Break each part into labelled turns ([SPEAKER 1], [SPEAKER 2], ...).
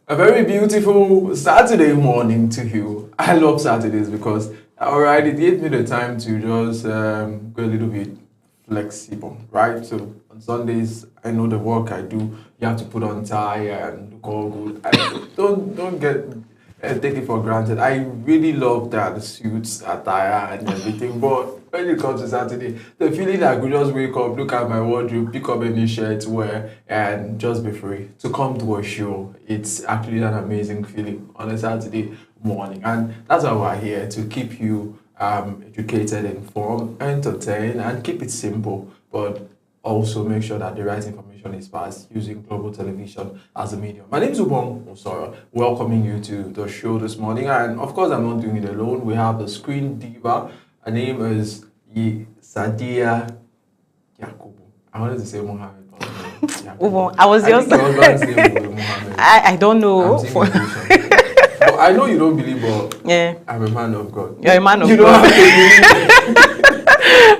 [SPEAKER 1] A very beautiful Saturday morning to you. I love Saturdays because, alright, it gave me the time to just go a little bit flexible, right? So on Sundays, I know the work I do, you have to put on tie and look all good. I don't get take it for granted. I really love that the suits, attire, and everything. But when it comes to Saturday, the feeling I could just wake up, look at my wardrobe, pick up any shirt, wear, and just be free to come to a show. It's actually an amazing feeling on a Saturday morning, and that's why we're here to keep you educated, informed, entertained, and keep it simple, but also make sure that the right information is passed using global television as a medium. My name is Ubong Osoro, welcoming you to the show this morning. And of course, I'm not doing it alone. We have the screen diva. Her name is Sadia Yakubu. I wanted to say Mohammed.
[SPEAKER 2] Ubong, I was just. I don't know.
[SPEAKER 1] But I know you don't believe, but
[SPEAKER 2] yeah.
[SPEAKER 1] I'm a man of God.
[SPEAKER 2] You're a man of
[SPEAKER 1] God.
[SPEAKER 2] Don't have to believe.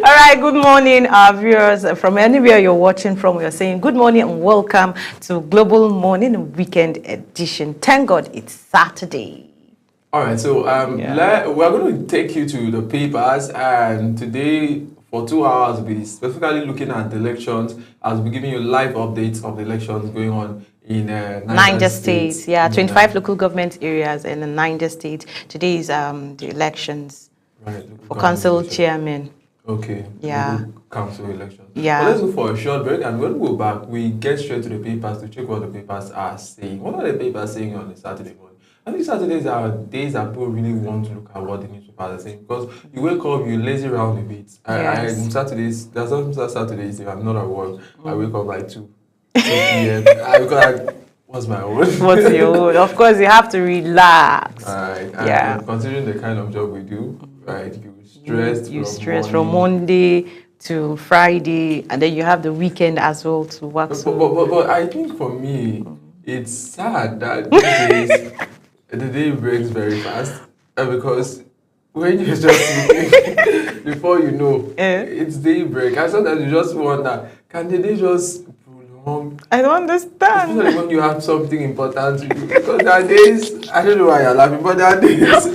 [SPEAKER 2] All right, good morning, our viewers from anywhere you're watching from. We are saying good morning and welcome to Global Morning Weekend Edition. Thank God it's Saturday.
[SPEAKER 1] All right, so we're going to take you to the papers, and today for 2 hours we'll be specifically looking at the elections. I'll be giving you live updates of the elections going on in
[SPEAKER 2] Niger State. Yeah, 25 local government areas in the Niger State. Today is the elections for council chairman.
[SPEAKER 1] Okay.
[SPEAKER 2] Yeah.
[SPEAKER 1] Council election.
[SPEAKER 2] Yeah.
[SPEAKER 1] Well, let's go for a short break, and when we go back, we get straight to the papers to check what the papers are saying. What are the papers saying on a Saturday morning? I think Saturdays are days that people really want to look at what the newspapers are saying, because you wake up, you lazy around a bit.
[SPEAKER 2] Yes.
[SPEAKER 1] Saturdays, there's some Saturdays if I'm not at work, I wake up like 2 p.m. Because what's my own?
[SPEAKER 2] What's your own? Of course, you have to relax.
[SPEAKER 1] Right. And
[SPEAKER 2] yeah.
[SPEAKER 1] Considering the kind of job we do, right, you
[SPEAKER 2] stress from Monday to Friday, and then you have the weekend as well to work.
[SPEAKER 1] But I think for me, it's sad that these days the day breaks very fast, because when you're just sleeping, before you know, it's daybreak. And sometimes you just wonder, can the day just prolong?
[SPEAKER 2] I don't understand.
[SPEAKER 1] Especially when you have something important to do. Because there are days, I don't know why you're laughing, but there are days.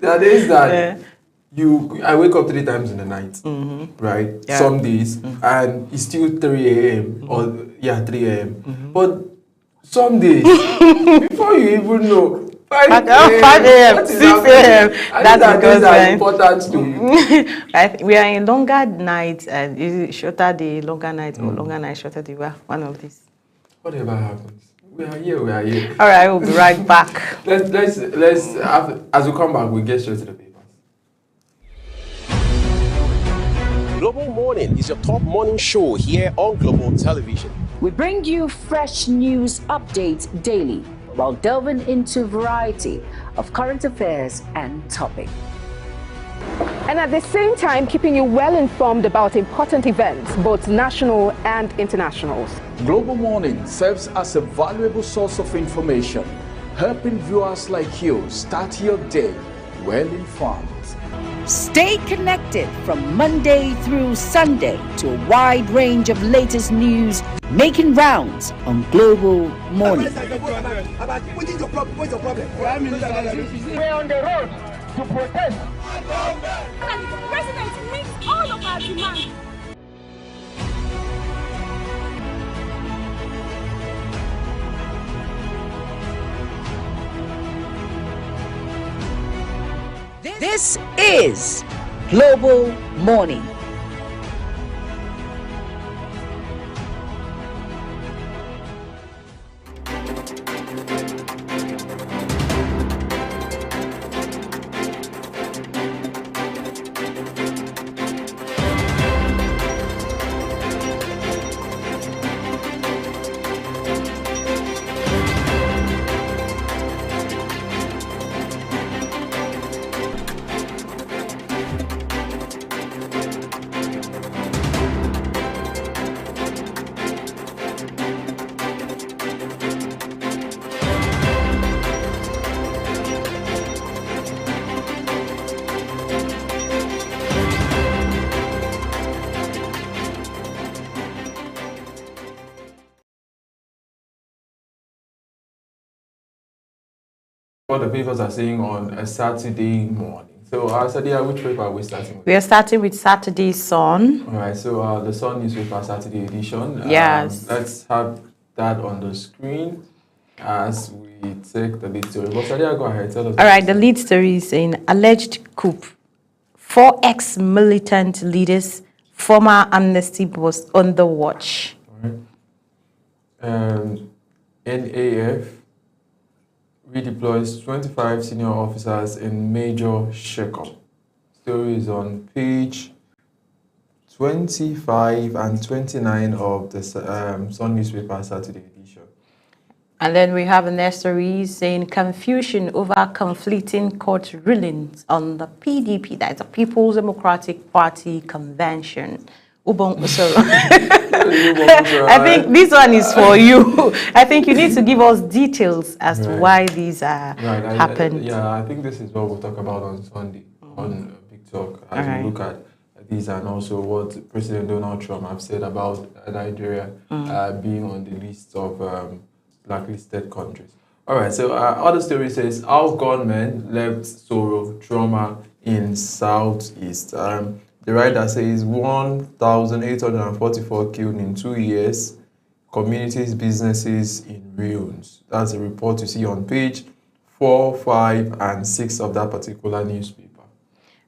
[SPEAKER 1] There are days that I wake up 3 times in the night, right? Yeah. Some days, and it's still 3 a.m. or 3 a.m. But some days, before you even know, 5
[SPEAKER 2] a.m., 6 a.m. That's because
[SPEAKER 1] they're important to you.
[SPEAKER 2] We are in longer nights, and is it shorter day, longer night, or longer night, shorter day? Well, one of these.
[SPEAKER 1] Whatever happens. We are here.
[SPEAKER 2] All right, we'll be right back.
[SPEAKER 1] Let's as we come back, we get straight to the papers.
[SPEAKER 3] Global Morning is your top morning show here on Global Television.
[SPEAKER 4] We bring you fresh news updates daily while delving into a variety of current affairs and topics.
[SPEAKER 5] And at the same time, keeping you well informed about important events, both national and internationals.
[SPEAKER 6] Global Morning serves as a valuable source of information, helping viewers like you start your day well informed.
[SPEAKER 4] Stay connected from Monday through Sunday to a wide range of latest news making rounds on Global Morning.
[SPEAKER 7] We're on the road to protest.
[SPEAKER 8] And the president meets all of our demands.
[SPEAKER 4] This is Global Morning.
[SPEAKER 1] what the papers are saying on a Saturday morning. So, Sadia, which paper are we starting with?
[SPEAKER 2] We are starting with Saturday Sun.
[SPEAKER 1] All right, so the Sun newspaper Saturday edition.
[SPEAKER 2] Yes.
[SPEAKER 1] Let's have that on the screen as we take the lead story. But Sadia, go ahead, tell us.
[SPEAKER 2] All right, the lead story is in alleged coup. 4 ex-militant leaders, former amnesty was on the watch.
[SPEAKER 1] All right. NAF redeploys 25 senior officers in major shakeup. Story is on page 25 and 29 of the Sun newspaper Saturday edition.
[SPEAKER 2] And then we have an story saying confusion over conflicting court rulings on the PDP, that's the People's Democratic Party convention. I think this one is for you. I think you need to give us details as to why these happened.
[SPEAKER 1] I think this is what we'll talk about on Sunday on Big Talk as we look at these and also what President Donald Trump have said about Nigeria being on the list of blacklisted countries. All right, so other story says how gunmen left sorrow trauma in Southeast. The writer says 1,844 killed in 2 years, communities, businesses in ruins. That's a report you see on page 4, 5, and 6 of that particular newspaper.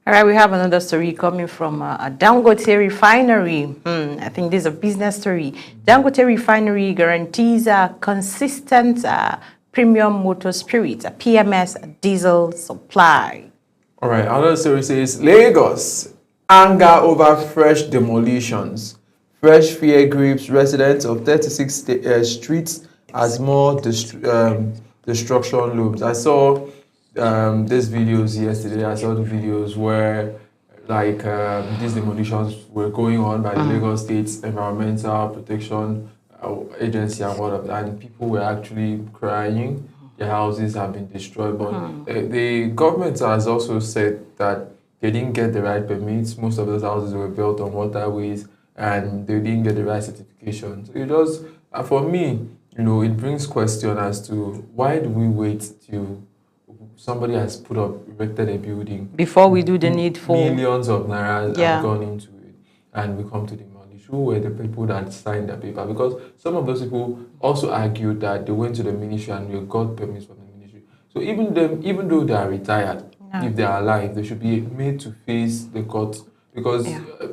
[SPEAKER 2] All right, we have another story coming from a Dangote refinery. I think this is a business story. Dangote refinery guarantees a consistent premium motor spirit, a PMS diesel supply.
[SPEAKER 1] All right, another story says Lagos. Anger over fresh demolitions. Fresh fear grips residents of 36 streets as more destruction looms. I saw these videos yesterday. I saw the videos where these demolitions were going on by the Lagos State Environmental Protection Agency and what of that, and people were actually crying. Their houses have been destroyed, but the government has also said that they didn't get the right permits. Most of those houses were built on waterways and they didn't get the right certification. So it does, for me, it brings question as to why do we wait till somebody has erected a building
[SPEAKER 2] before we do the needful.
[SPEAKER 1] Millions of naira have gone into it and we come to demolish. Who were the people that signed the paper? Because some of those people also argued that they went to the ministry and they got permits from the ministry. So even though they are retired, if they are alive, they should be made to face the court, because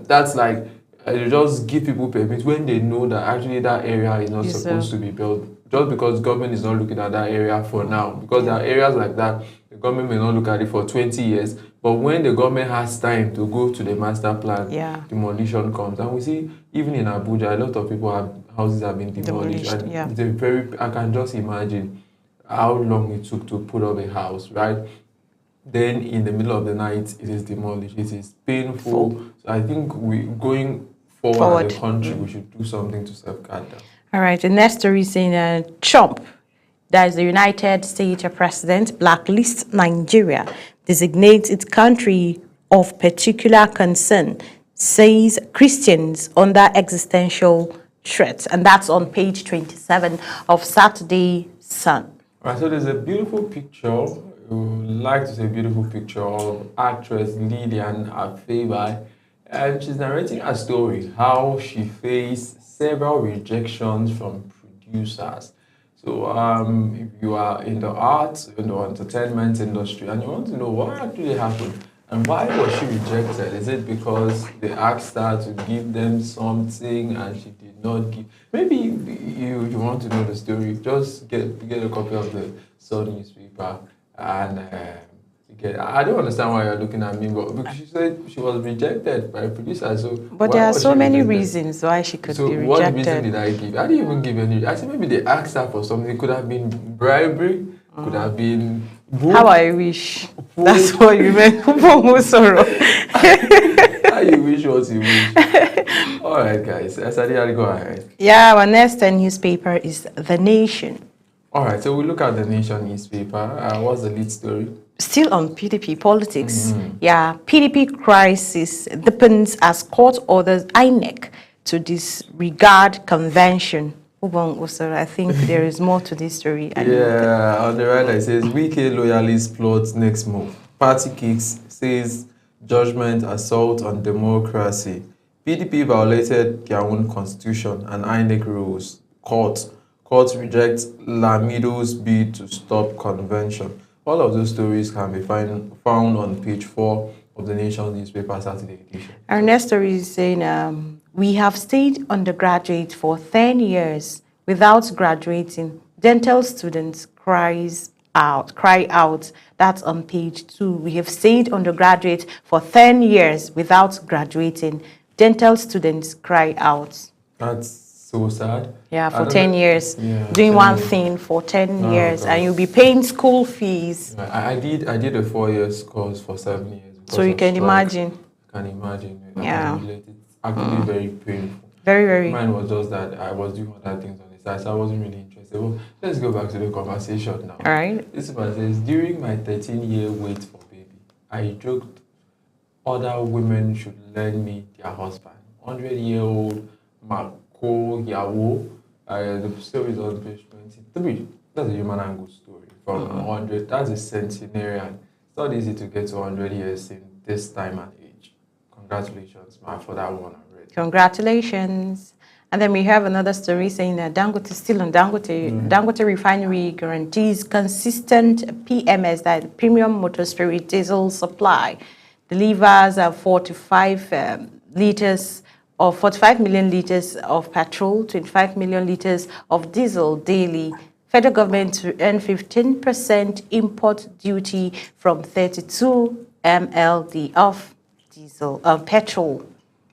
[SPEAKER 1] that's like you just give people permits when they know that actually that area is not supposed to be built. Just because government is not looking at that area for now, because there are areas like that, the government may not look at it for 20 years, but when the government has time to go to the master plan, demolition comes. And we see even in Abuja, a lot of houses have been demolished. And I can just imagine how long it took to put up a house, right? Then in the middle of the night, it is demolished. It is painful. So I think going forward as a country, we should do something to safeguard that.
[SPEAKER 2] All right, the next story is in Trump, that is the United States president, blacklists Nigeria, designates its country of particular concern, says Christians under existential threat. And that's on page 27 of Saturday Sun.
[SPEAKER 1] All right, so there's a beautiful picture. We would like to say beautiful picture of actress Lillian Afebai, and she's narrating a story how she faced several rejections from producers. So if you are in the arts, in the entertainment industry, and you want to know what actually happened and why was she rejected, is it because they asked her to give them something and she did not give? Maybe you want to know the story, just get a copy of the Sun newspaper. And I don't understand why you're looking at me, but because she said she was rejected by a producer. So,
[SPEAKER 2] but there are so many reasons why she could be rejected. So what reason did I give? I didn't even give any. I said maybe they asked her for something. It could have been bribery. Could have been. How I wish. That's what you meant. How
[SPEAKER 1] you wish what you wish. All right, guys. Sadia, go ahead.
[SPEAKER 2] Yeah, our next newspaper is The Nation.
[SPEAKER 1] All right, so we look at The Nation newspaper. What's the lead story?
[SPEAKER 2] Still on PDP politics. PDP crisis deepens as court orders INEC to disregard convention. Ubong Usara, I think there is more to this story.
[SPEAKER 1] Yeah, on the right it says, Wike loyalist plots next move. Party kicks, says judgment assault on democracy. PDP violated their own constitution and INEC rules. Court rejects Lamido's bid to stop convention. All of those stories can be found on page 4 of the Nation newspaper Saturday edition.
[SPEAKER 2] Our next story is saying, we have stayed undergraduate for 10 years without graduating. Dental students cry out. That's on page 2. We have stayed undergraduate for 10 years without graduating. Dental students cry out.
[SPEAKER 1] That's so sad.
[SPEAKER 2] Yeah, for 10 years.
[SPEAKER 1] Yeah,
[SPEAKER 2] doing
[SPEAKER 1] 10
[SPEAKER 2] one
[SPEAKER 1] years.
[SPEAKER 2] thing for 10 years,
[SPEAKER 1] God.
[SPEAKER 2] and you'll be paying school fees.
[SPEAKER 1] I did a 4 years course for 7 years.
[SPEAKER 2] So you can imagine.
[SPEAKER 1] I can imagine.
[SPEAKER 2] Yeah.
[SPEAKER 1] It's actually very painful.
[SPEAKER 2] Very, very.
[SPEAKER 1] Mine was just that I was doing other things on the side, so I wasn't really interested. Well, let's go back to the conversation now.
[SPEAKER 2] All right.
[SPEAKER 1] This one says, during my 13-year wait for baby, I joked other women should lend me their husband. 100-year-old Mako Yawo. The story is on page 23. That's a human angle story from 100. That's a centenarian. It's not easy to get to 100 years in this time and age. Congratulations, man, for that one already.
[SPEAKER 2] Congratulations. And then we have another story saying that Dangote still on Dangote. Dangote Refinery guarantees consistent PMS, that premium motor spirit diesel supply, delivers 45 million liters of petrol, 25 million liters of diesel daily. Federal government to earn 15% import duty from 32 MLD of diesel, petrol.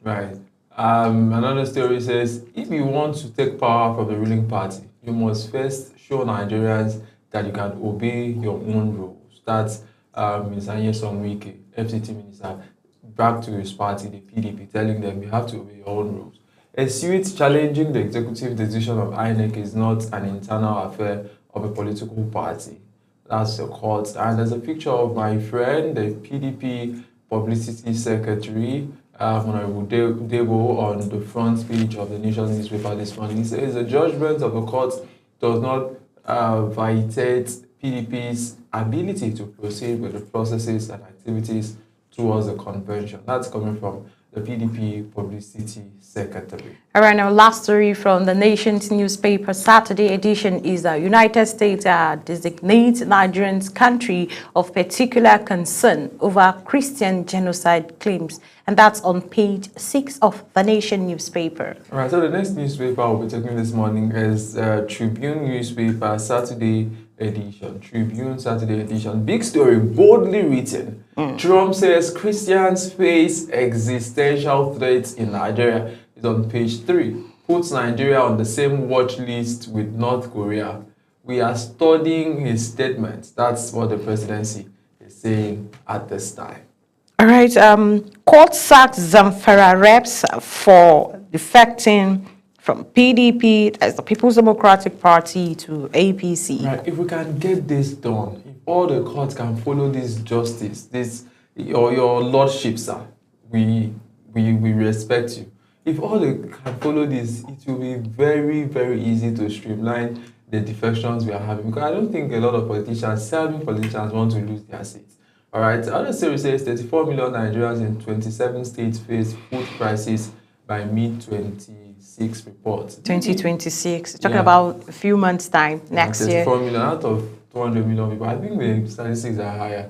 [SPEAKER 1] Right. Another story says, if you want to take power from the ruling party, you must first show Nigerians that you can obey your own rules. That's Mr. Nyesom Wike, FCT minister, back to his party, the PDP, telling them you have to obey your own rules. A suit challenging the executive decision of INEC is not an internal affair of a political party. That's the court. And there's a picture of my friend, the PDP publicity secretary, Honorable Debo, on the front page of the Nation newspaper this morning. He says the judgment of the court does not violate PDP's ability to proceed with the processes and activities towards the convention. That's coming from the PDP publicity secretary.
[SPEAKER 2] All right, now last story from the Nation's newspaper Saturday edition is that United States designates Nigerians country of particular concern over Christian genocide claims. And that's on page 6 of the Nation newspaper.
[SPEAKER 1] All right, so the next newspaper we'll be taking this morning is Tribune newspaper Saturday edition. Tribune Saturday edition. Big story, boldly written. Trump says Christians face existential threats in Nigeria. It's on page 3. Puts Nigeria on the same watch list with North Korea. We are studying his statements. That's what the presidency is saying at this time.
[SPEAKER 2] All right, court sacks Zamfara reps for defecting from PDP, as the People's Democratic Party, to APC.
[SPEAKER 1] Right, if we can get this done, if all the courts can follow this justice, your lordship, sir, we respect you. If all they can follow this, it will be very, very easy to streamline the defections we are having. Because I don't think a lot of serving politicians want to lose their seats. All right, the other story says 34 million Nigerians in 27 states face food crisis by mid-26 report.
[SPEAKER 2] 2026. Talking about a few months' time next year.
[SPEAKER 1] 34 million out of 200 million people. I think the statistics are higher.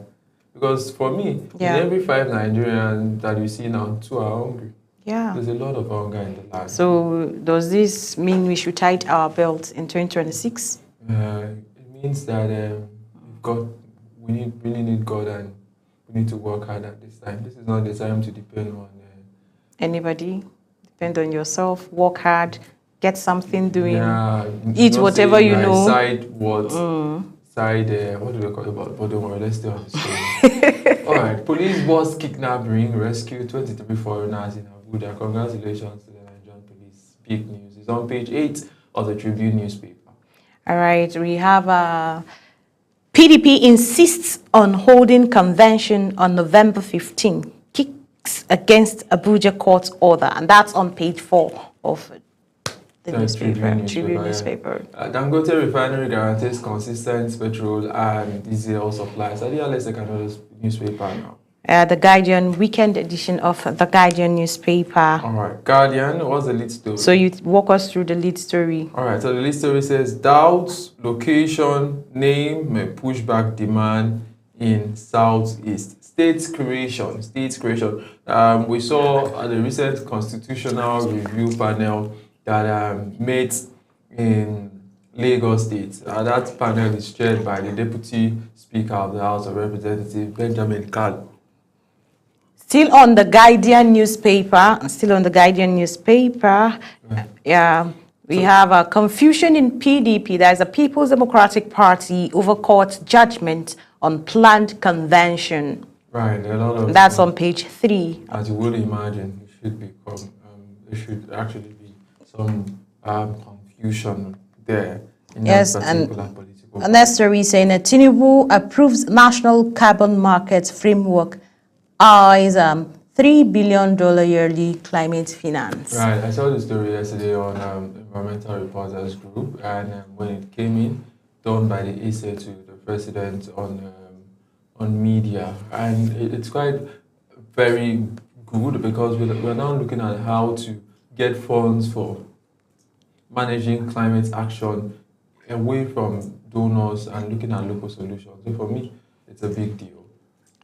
[SPEAKER 1] Because for me, in every 5 Nigerians that you see now, 2 are hungry.
[SPEAKER 2] Yeah.
[SPEAKER 1] There's a lot of hunger in the land.
[SPEAKER 2] So does this mean we should tighten our belts in 2026?
[SPEAKER 1] It means that we really need God, and we need to work hard at this time. This is not the time to depend on
[SPEAKER 2] anybody. Depend on yourself. Work hard. Get something doing.
[SPEAKER 1] Yeah,
[SPEAKER 2] eat whatever you know.
[SPEAKER 1] What do they call it? But don't worry, let's stay on the story. All right. Police boss kidnapping, rescue 23 foreigners in Abuja. Congratulations to the Nigerian police. Big news. It's on page 8 of the Tribune newspaper.
[SPEAKER 2] All right. We have PDP insists on holding convention on November 15. Kicks against Abuja court order. And that's on page 4 of The
[SPEAKER 1] Tribune
[SPEAKER 2] Tribune
[SPEAKER 1] yeah.
[SPEAKER 2] newspaper.
[SPEAKER 1] Dangote refinery guarantees consistent petrol and diesel supplies. I think let's take another newspaper now.
[SPEAKER 2] The Guardian, weekend edition of the Guardian newspaper.
[SPEAKER 1] All right, Guardian, what's the lead story?
[SPEAKER 2] So you walk us through the lead story.
[SPEAKER 1] All right, so the lead story says, doubts, location, name may push back demand in Southeast. State creation. We saw at the recent constitutional review panel that met in Lagos State. That panel is chaired by the Deputy Speaker of the House of Representatives, Benjamin Kalu.
[SPEAKER 2] Still on the Guardian newspaper, we have a confusion in PDP. There's a People's Democratic Party over court judgment on planned convention.
[SPEAKER 1] Right, a lot of...
[SPEAKER 2] That's on page 3.
[SPEAKER 1] As you would imagine, there should actually be some confusion there. In
[SPEAKER 2] Yes,
[SPEAKER 1] that
[SPEAKER 2] and
[SPEAKER 1] political
[SPEAKER 2] Nestor is saying that Tinubu approves national carbon market framework, eyes $3 billion yearly climate finance.
[SPEAKER 1] Right, I saw the story yesterday on Environmental Reporters Group, and when it came in, done by the ESA to the president on media, and it's quite very good because we're now looking at how to get funds for managing climate action away from donors and looking at local solutions. So for me, it's a big deal.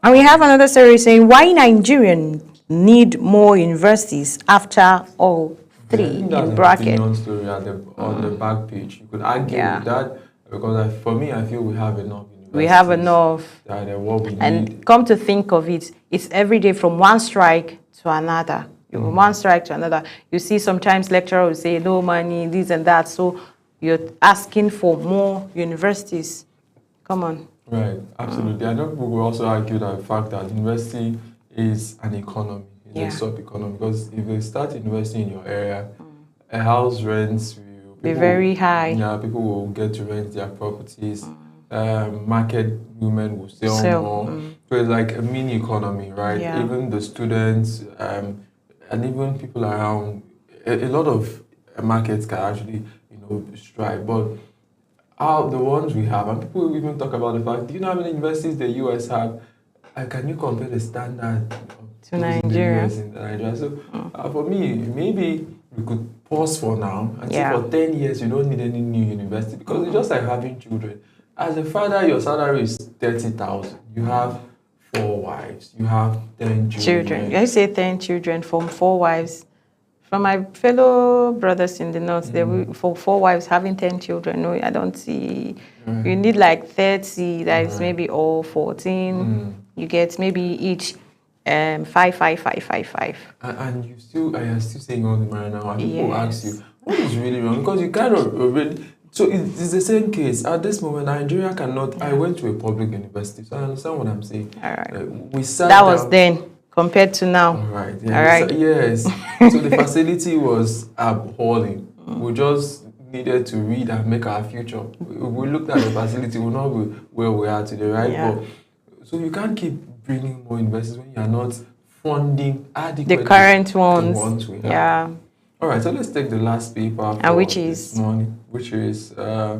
[SPEAKER 2] And we have another story saying why Nigerians need more universities after all 3 in bracket.
[SPEAKER 1] Story on the back page. You could argue with that because for me, I feel we have enough universities.
[SPEAKER 2] We have enough.
[SPEAKER 1] That what we
[SPEAKER 2] and
[SPEAKER 1] need.
[SPEAKER 2] Come to think of it, it's every day from one strike to another. One strike to another. You see sometimes lecturer will say no money, this and that. So you're asking for more universities. Come on.
[SPEAKER 1] Right, absolutely. I know people will also argue that the fact that university is an economy, it's a sub-economy, because if you start investing in your area, a house rents will
[SPEAKER 2] be very high.
[SPEAKER 1] Yeah, people will get to rent their properties. Market women will sell more. So it's like a mini economy, right?
[SPEAKER 2] Yeah.
[SPEAKER 1] Even the students and even people around, a lot of markets can actually, strive. But the ones we have, and people even talk about the fact, do you know how many universities the US have? Can you compare the standard
[SPEAKER 2] to Nigeria?
[SPEAKER 1] In Nigeria? So for me, maybe we could pause for now and say for 10 years you don't need any new university, because it's just like having children. As a father, your salary is 30,000. You have 4 wives. You have 10 children.
[SPEAKER 2] I say 10 children from 4 wives. From my fellow brothers in the north, for 4 wives having 10 children, no, I don't see. You need like 30, that is maybe all 14. You get maybe each 5, 5, 5, 5, 5.
[SPEAKER 1] And you're still saying all the right now. And people ask you, what is really wrong? Because you kind of already. So it's the same case. At this moment, Nigeria cannot. I went to a public university, so I understand what I'm saying.
[SPEAKER 2] All right.
[SPEAKER 1] We sat
[SPEAKER 2] that
[SPEAKER 1] down,
[SPEAKER 2] was then. Compared to now.
[SPEAKER 1] All right. Yeah,
[SPEAKER 2] all right.
[SPEAKER 1] Yes. So the facility was appalling. We just needed to read and make our future. We looked at the facility, we're not where we are today, right?
[SPEAKER 2] Yeah.
[SPEAKER 1] But, so you can't keep bringing more investors when you're not funding adequately
[SPEAKER 2] the current ones.
[SPEAKER 1] The ones we have.
[SPEAKER 2] Yeah.
[SPEAKER 1] All right. So let's take the last paper.
[SPEAKER 2] And which is?
[SPEAKER 1] The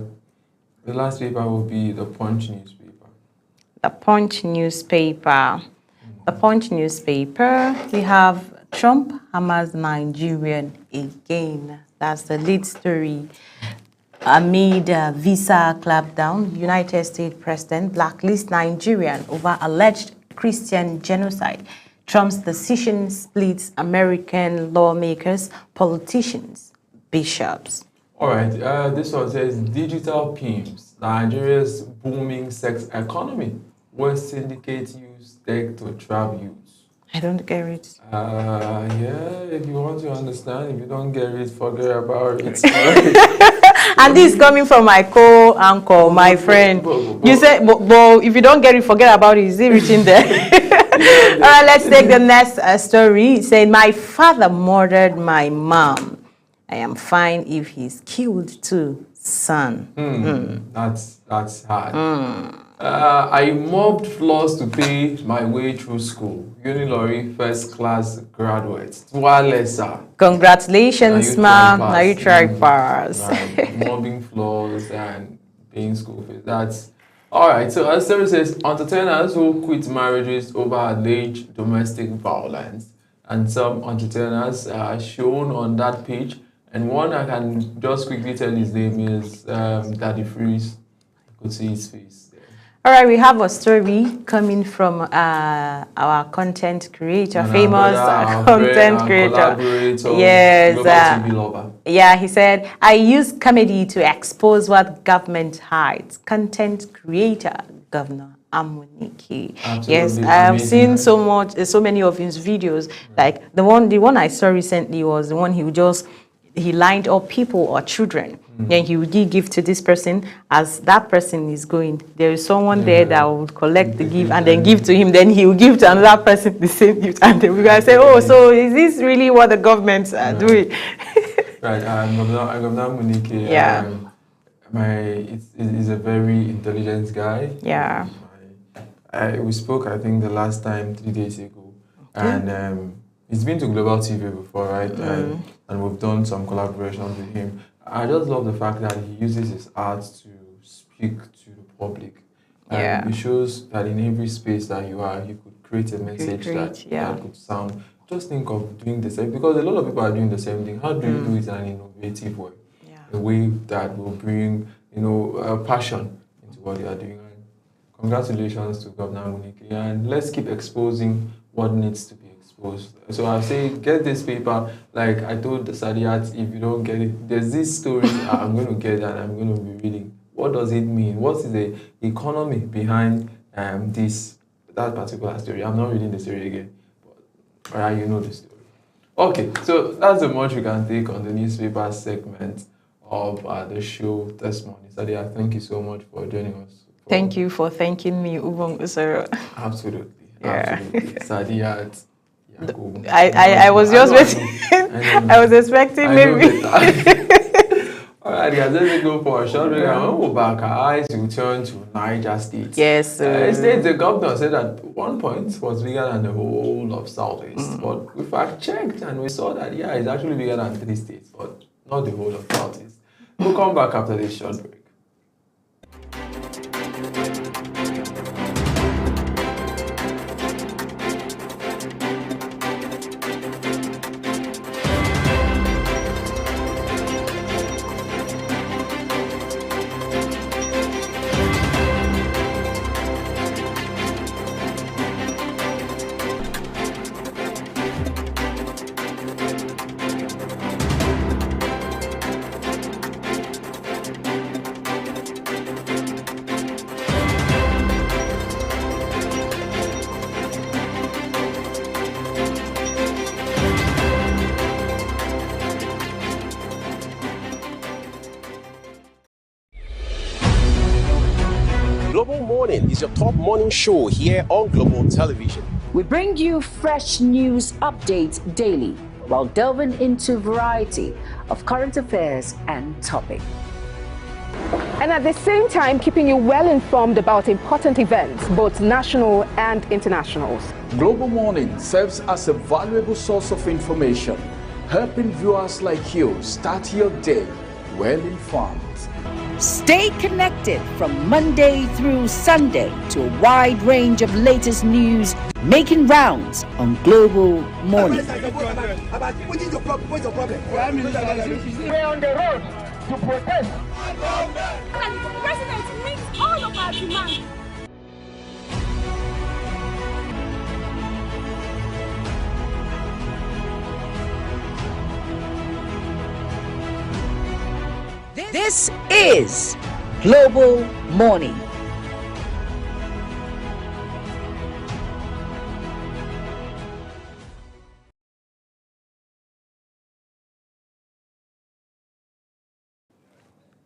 [SPEAKER 1] last paper will be the Punch newspaper.
[SPEAKER 2] The Punch newspaper. The Punch newspaper, we have Trump hammers Nigerian again. That's the lead story. Amid visa clampdown, United States President blacklists Nigerian over alleged Christian genocide. Trump's decision splits American lawmakers, politicians, bishops.
[SPEAKER 1] All right, this one says digital pimps, Nigeria's booming sex economy. West syndicate use tech to trap youths.
[SPEAKER 2] I don't get it.
[SPEAKER 1] If you want to understand, if you don't get it, forget about it.
[SPEAKER 2] And this is coming from my co-anchor, my friend. You said, but if you don't get it, forget about it. Is it written there? All right, let's take the next story. It said, my father murdered my mom. I am fine if he's killed too, son.
[SPEAKER 1] That's hard. I mobbed floors to pay my way through school. Unilorry first class graduate. Tualesa.
[SPEAKER 2] Congratulations, ma'am. Now you try pass.
[SPEAKER 1] Right. Mobbing floors and paying school fees. That's all right. So as Sarah says, entertainers who quit marriages over alleged domestic violence, and some entertainers are shown on that page. And one I can just quickly tell his name is Daddy Freeze. You could see his face there.
[SPEAKER 2] All right, we have a story coming from our content creator,
[SPEAKER 1] And
[SPEAKER 2] famous
[SPEAKER 1] our
[SPEAKER 2] content creator.
[SPEAKER 1] Collaborator,
[SPEAKER 2] Yes.
[SPEAKER 1] Global TV lover.
[SPEAKER 2] Yeah, he said, I use comedy to expose what government hides. Content creator, Governor Amunike.
[SPEAKER 1] Absolutely
[SPEAKER 2] Yes, I have
[SPEAKER 1] amazing.
[SPEAKER 2] seen so many of his videos. Like the one I saw recently was the one he lined up people or children. Then he would give to this person. As that person is going, there is someone there that would collect the gift and then give to him. Then he will give to another person the same gift. And then we guys say, oh, so is this really what the governments are doing?
[SPEAKER 1] Right, Governor Munike.
[SPEAKER 2] Yeah.
[SPEAKER 1] He's a very intelligent guy.
[SPEAKER 2] Yeah.
[SPEAKER 1] We spoke, I think, the last time 3 days ago, and he's been to Global TV before, right? And we've done some collaborations with him. I just love the fact that he uses his art to speak to the public.
[SPEAKER 2] Yeah.
[SPEAKER 1] It shows that in every space that you are, you could create a message that could sound. Just think of doing the same, because a lot of people are doing the same thing. How do you do it in an innovative way? A way that will bring, passion into what you are doing. And congratulations to Governor Munike, and let's keep exposing what needs to be exposed. So I say, get this paper. Like I told Sadiat, if you don't get it, there's this story I'm going to get and I'm going to be reading. What does it mean? What is the economy behind that particular story? I'm not reading the story again, but you know the story. Okay, so that's the much we can take on the newspaper segment of the show this morning. Sadiat, thank you so much for joining us.
[SPEAKER 2] Thank you for thanking me, Ubong Usoro.
[SPEAKER 1] Absolutely.
[SPEAKER 2] Yeah.
[SPEAKER 1] Absolutely. Sadiat.
[SPEAKER 2] I was just waiting. I was expecting maybe.
[SPEAKER 1] All right, guys, let's go for a short break. And when we're back, our eyes will turn to Niger State.
[SPEAKER 2] Yes.
[SPEAKER 1] The governor said at one point was bigger than the whole of Southeast. But we fact checked and we saw that, it's actually bigger than 3 states, but not the whole of Southeast. We'll come back after this short break.
[SPEAKER 3] Global Morning is your top morning show here on Global Television.
[SPEAKER 4] We bring you fresh news updates daily while delving into a variety of current affairs and topics.
[SPEAKER 5] And at the same time, keeping you well informed about important events, both national and internationals.
[SPEAKER 6] Global Morning serves as a valuable source of information, helping viewers like you start your day well informed.
[SPEAKER 4] Stay connected from Monday through Sunday to a wide range of latest news making rounds on Global Morning.
[SPEAKER 7] We're on the road to protest.
[SPEAKER 8] And the president meets all of our demands.
[SPEAKER 4] This is Global Morning.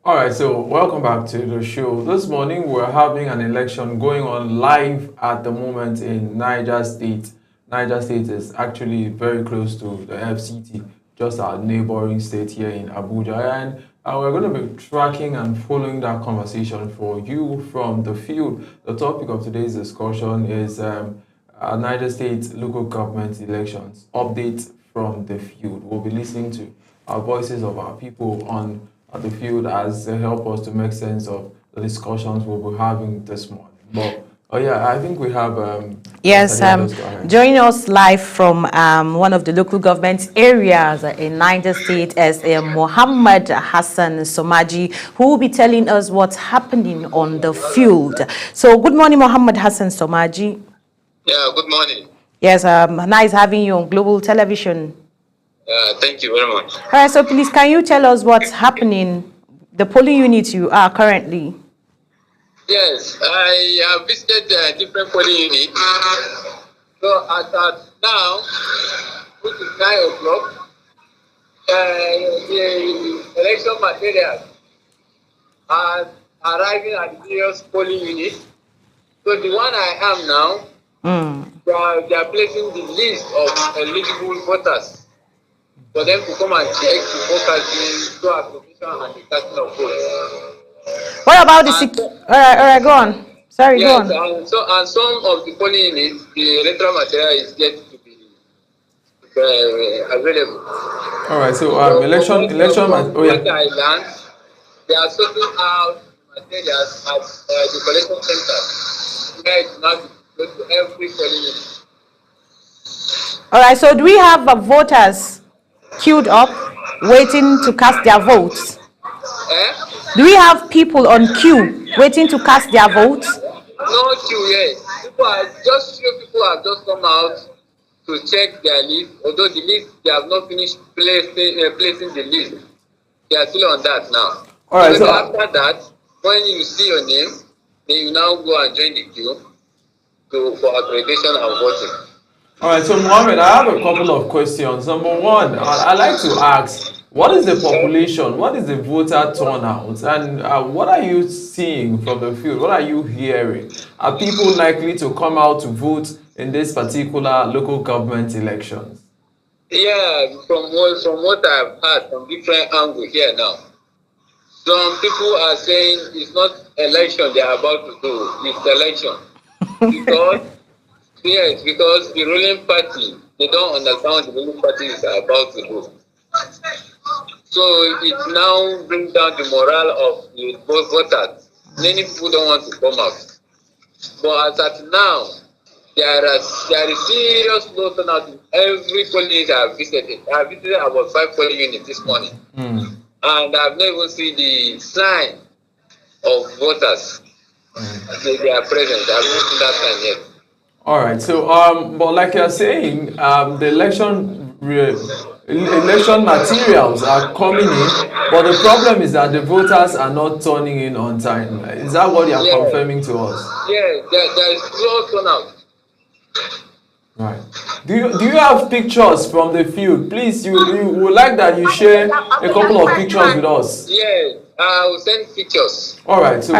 [SPEAKER 1] All right, so welcome back to the show. This morning we're having an election going on live at the moment in Niger State. Niger State is actually very close to the FCT, just our neighboring state here in Abuja. And We're going to be tracking and following that conversation for you from the field. The topic of today's discussion is Niger State local government elections, update from the field. We'll be listening to our voices of our people on the field as they help us to make sense of the discussions we'll be having this morning. But I think we have...
[SPEAKER 2] Yes, joining us live from one of the local government areas in Niger State is Mohammed Hassan Somaji, who will be telling us what's happening on the field. So, good morning, Mohammed Hassan Somaji.
[SPEAKER 9] Yeah, good morning.
[SPEAKER 2] Yes, nice having you on Global Television.
[SPEAKER 9] Thank you very much.
[SPEAKER 2] All right, so please, can you tell us what's happening, the polling unit you are currently?
[SPEAKER 9] Yes, I have visited different polling units. So at now, which is 9 o'clock, the election materials are arriving at various polling units. So the one I am now, they are placing the list of eligible voters for them to come and check the voters through application and the casting of votes.
[SPEAKER 2] What about the all right, go on. Sorry,
[SPEAKER 9] yes,
[SPEAKER 2] go on.
[SPEAKER 9] And some of the polling units, the electoral material is yet to be available.
[SPEAKER 1] All right, so election.
[SPEAKER 9] What I learned, they are sorting out materials at the collection center, where it's now goes to every polling unit.
[SPEAKER 2] All right, so do we have voters queued up, waiting to cast their votes? Do we have people on queue waiting to cast their votes?
[SPEAKER 9] No queue yet. Few people have just come out to check their list. Although the list, they have not finished placing the list. They are still on that now.
[SPEAKER 1] All right.
[SPEAKER 9] So after that, when you see your name, then you now go and join the queue for accreditation and voting.
[SPEAKER 1] All right. So Mohammed, I have a couple of questions. Number one, I'd like to ask, what is the population? What is the voter turnout? And what are you seeing from the field? What are you hearing? Are people likely to come out to vote in this particular local government elections?
[SPEAKER 9] Yeah, from what I've heard from different angles here now, some people are saying it's not election they are about to do, it's election. Because the ruling party, they don't understand what the ruling party is about to do. So it now brings down the morale of the voters. Many people don't want to come out. But as at now, there is serious low turnout in every polling unit I have visited. I have visited about 5 polling units this morning. And I've not even seen the sign of voters. They are present. I haven't seen that sign yet.
[SPEAKER 1] All right. So, but like you're saying, the election materials are coming in, but the problem is that the voters are not turning in on time. Is that what you are confirming to us?
[SPEAKER 9] Yeah, there is slow turnout.
[SPEAKER 1] Right. Do you have pictures from the field? Please, you would like that you share a couple of pictures with us.
[SPEAKER 9] Yeah, I will send pictures.
[SPEAKER 1] All right. So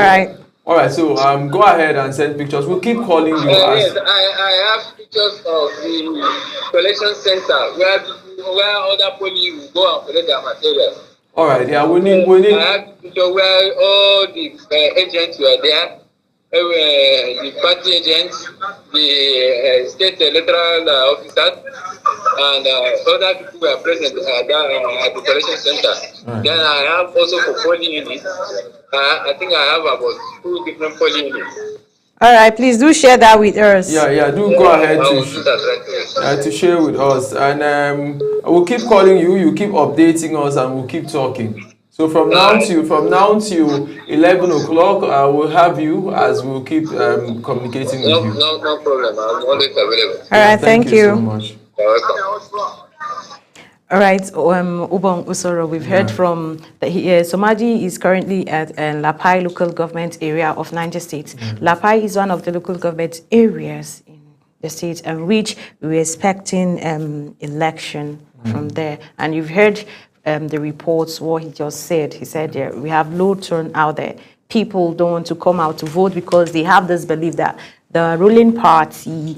[SPEAKER 1] all right. So go ahead and send pictures. We'll keep calling you.
[SPEAKER 9] Yes, I have pictures of the collection center where other police will go and collect their materials.
[SPEAKER 1] All right. Yeah, we need.
[SPEAKER 9] I have pictures where all the agents were there. The party agents, the state electoral officers, and other people were present at the collection center. Right. Then I have also for polling units. I think I have about 2 different polling units.
[SPEAKER 2] All right, please do share that with us.
[SPEAKER 1] Yeah, do go ahead to share with us, and we'll keep calling you. You keep updating us, and we'll keep talking. So from now to 11 o'clock, we'll have you as we'll keep communicating with you.
[SPEAKER 9] No problem. I'm always available.
[SPEAKER 2] All right, thank you
[SPEAKER 1] so much.
[SPEAKER 9] You're welcome.
[SPEAKER 2] All right, Ubong Usoro, we've heard from Somaji is currently at Lapai local government area of Niger State. Lapai is one of the local government areas in the state in which we're expecting election from there. And you've heard the reports, what he just said. He said we have low turnout there. People don't want to come out to vote because they have this belief that the ruling party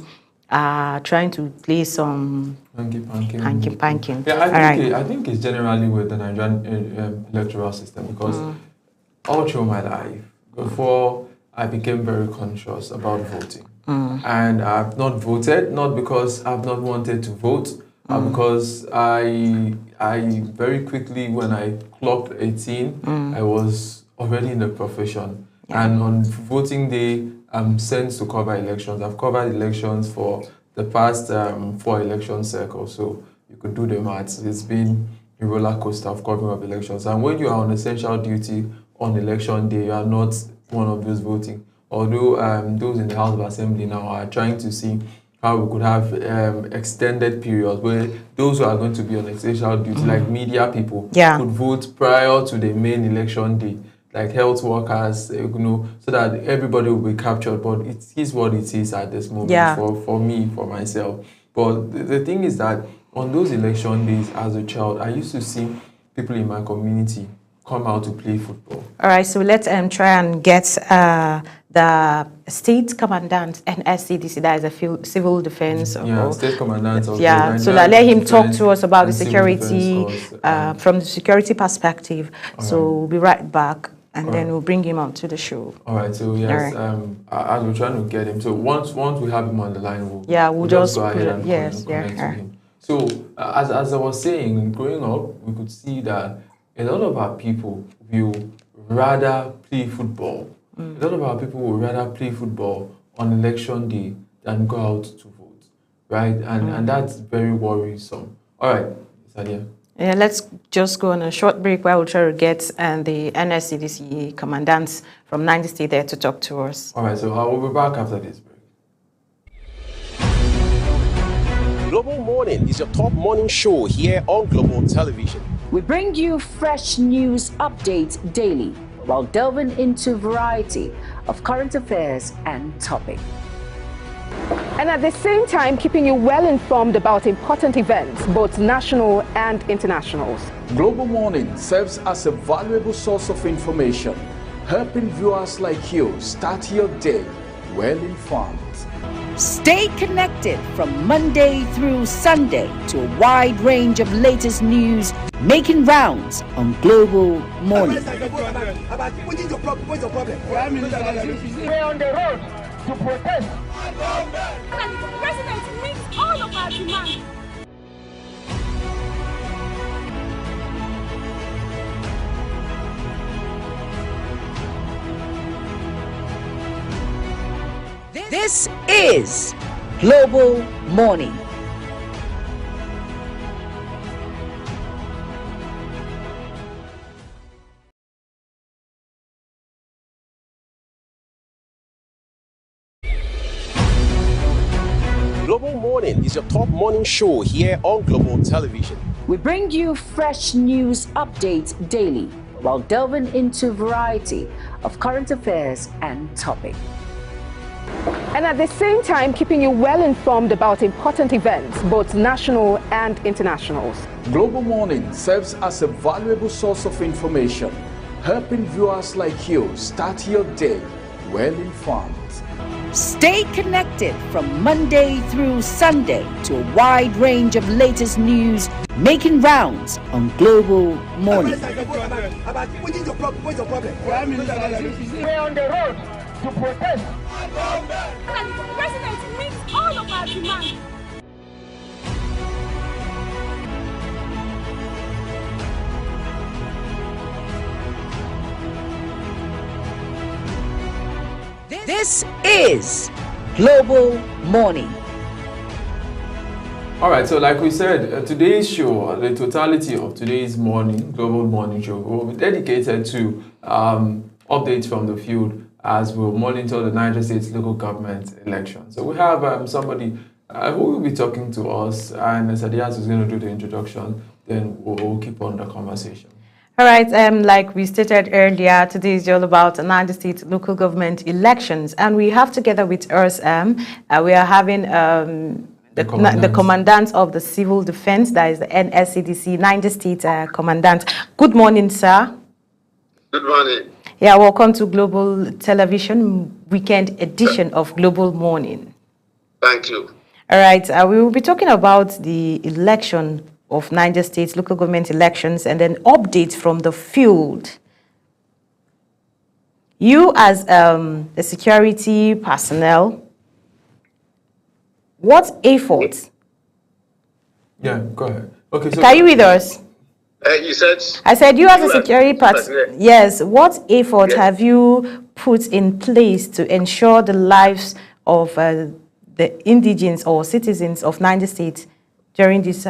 [SPEAKER 2] trying to play some hanky panky.
[SPEAKER 1] Yeah, I think it's generally with the Nigerian electoral system, because all through my life, before I became very conscious about voting. And I've not voted, not because I've not wanted to vote, because I very quickly, when I clocked 18, I was already in the profession. Yeah. And on voting day, I'm sent to cover elections. I've covered elections for the past 4 election cycles, so you could do the maths. It's been a roller coaster of covering of elections. And when you are on essential duty on election day, you are not one of those voting. Although those in the House of Assembly now are trying to see how we could have extended periods where those who are going to be on essential duty, like media people, could vote prior to the main election day, like health workers, so that everybody will be captured. But it is what it is at this moment for me, for myself. But the thing is that on those election days as a child, I used to see people in my community come out to play football.
[SPEAKER 2] All right, so let's try and get the state commandant and SCDC, that is a civil defense.
[SPEAKER 1] State commandant.
[SPEAKER 2] So let him talk to us about the security from the security perspective. So we'll be right back, and then we'll bring him on to the show.
[SPEAKER 1] All right, so yes, as we're trying to get him, so once we have him on the line, we'll
[SPEAKER 2] just
[SPEAKER 1] go ahead and connect to him. So as I was saying, growing up, we could see that a lot of our people will rather play football. A lot of our people will rather play football on election day than go out to vote, right? And that's very worrisome. All right, Sadia.
[SPEAKER 2] Yeah, let's just go on a short break while we try to get the NSCDC commandants from 90 State there to talk to us.
[SPEAKER 1] All right, so I will be back after this break.
[SPEAKER 3] Global Morning is your top morning show here on Global Television.
[SPEAKER 4] We bring you fresh news updates daily while delving into a variety of current affairs and topics.
[SPEAKER 5] And at the same time, keeping you well informed about important events, both national and internationals.
[SPEAKER 6] Global Morning serves as a valuable source of information, helping viewers like you start your day well informed.
[SPEAKER 4] Stay connected from Monday through Sunday to a wide range of latest news making rounds on Global Morning.
[SPEAKER 7] We're on the road to protest.
[SPEAKER 8] And the president meets all of our demands.
[SPEAKER 4] This is Global Morning.
[SPEAKER 3] Global Morning is your top morning show here on Global Television.
[SPEAKER 4] We bring you fresh news updates daily while delving into a variety of current affairs and topics.
[SPEAKER 5] And at the same time, keeping you well informed about important events, both national and internationals.
[SPEAKER 6] Global Morning serves as a valuable source of information, helping viewers like you start your day well informed.
[SPEAKER 4] Stay connected from Monday through Sunday to a wide range of latest news making rounds on Global Morning.
[SPEAKER 7] We're on the road to protest.
[SPEAKER 8] And the president meets all of our demands.
[SPEAKER 4] This is Global Morning.
[SPEAKER 1] All right, so like we said, today's show, the totality of today's morning, Global Morning Show, will be dedicated to updates from the field as we'll monitor the Niger State local government election. So we have somebody who will be talking to us, and Sadias is going to do the introduction, then we'll keep on the conversation.
[SPEAKER 2] All right, like we stated earlier, today is all about Niger State local government elections, and we have together with us, we are having the commandant of the civil defense, that is the NSCDC, Niger State commandant. Good morning, sir.
[SPEAKER 9] Good morning.
[SPEAKER 2] Yeah, welcome to Global Television Weekend edition of Global Morning.
[SPEAKER 9] Thank you.
[SPEAKER 2] All right, we will be talking about the election of Niger State local government elections and then updates from the field. You as a security personnel, what efforts?
[SPEAKER 1] Yeah, go ahead. Okay, so
[SPEAKER 2] Can you with us?
[SPEAKER 9] You said?
[SPEAKER 2] I said you as a security personnel. Yes, what effort have you put in place to ensure the lives of the indigents or citizens of Niger State during this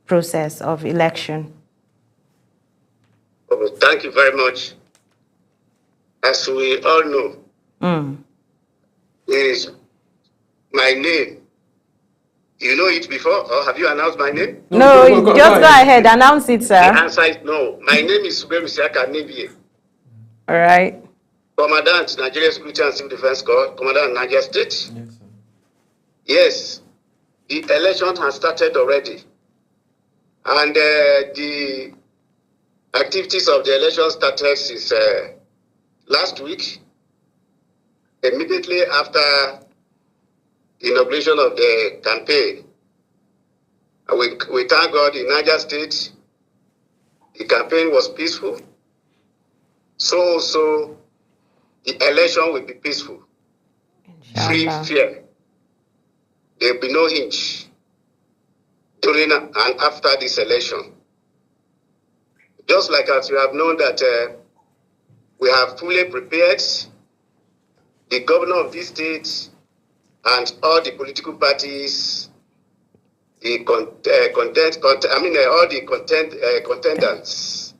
[SPEAKER 2] process of election?
[SPEAKER 10] Oh, thank you very much. As we all know, is my name. You know it before, or have you announced my name?
[SPEAKER 2] No, just go ahead, announce it, sir.
[SPEAKER 10] The answer is no. My name is Suberu Siaka Nebie.
[SPEAKER 2] All right.
[SPEAKER 10] Commandant, Nigeria Security and Civil Defense Corps, Commandant, Niger State.
[SPEAKER 1] Yes, sir.
[SPEAKER 10] Yes, the election has started already. And the activities of the election started since last week, immediately after the inauguration of the campaign. We thank God in Niger State, the campaign was peaceful. So the election will be peaceful, free, fair. There will be no hinge during and after this election. Just like as you have known that we have fully prepared, the governor of this state and all the political parties, the all the contendants.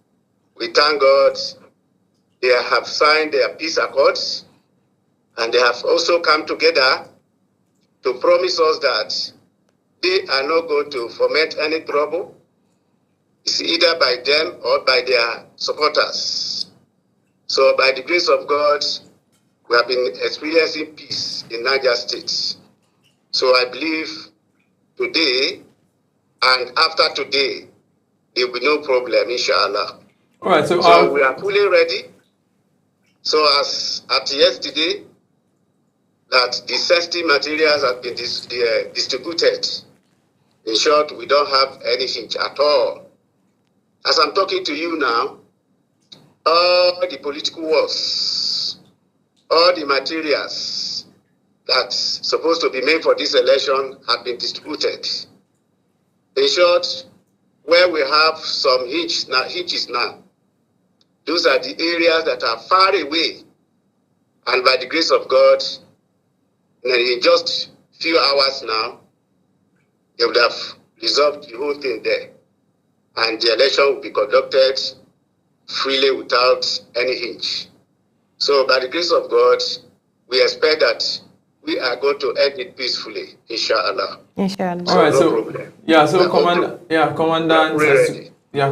[SPEAKER 10] We thank God they have signed their peace accords, and they have also come together to promise us that they are not going to foment any trouble. It's either by them or by their supporters. So by the grace of God, we have been experiencing peace in Niger State. So I believe today and after today, there will be no problem, inshallah.
[SPEAKER 1] All right,
[SPEAKER 10] so we are fully ready. So as at yesterday, that the sensitive materials have been distributed. In short, we don't have anything at all. As I'm talking to you now, all the political wars, all the materials that's supposed to be made for this election have been distributed. In short, where we have some hitches now, those are the areas that are far away. And by the grace of God, in just few hours now, they would have resolved the whole thing there. And the election will be conducted freely without any hinge. So by the grace of God, we expect that we are going to end it peacefully, inshallah.
[SPEAKER 2] Inshallah.
[SPEAKER 1] All right,
[SPEAKER 10] no problem.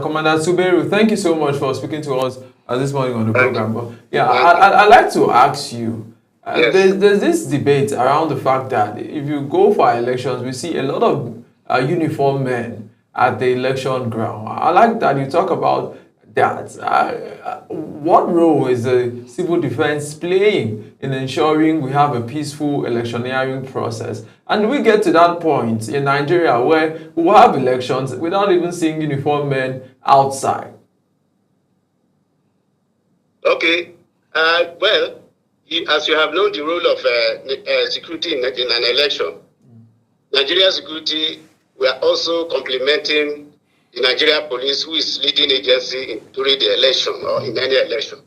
[SPEAKER 1] Commander Suberu, thank you so much for speaking to us this morning on the program. But I'd like to ask you, there's this debate around the fact that if you go for elections, we see a lot of uniformed men at the election ground. I like that you talk about that. What role is the civil defense playing in ensuring we have a peaceful electioneering process? And do we get to that point in Nigeria where we will have elections without even seeing uniformed men outside?
[SPEAKER 10] Okay. Well, as you have known the role of security in an election, Nigeria security, we are also complementing the Nigeria police, who is leading agency during the election or in any election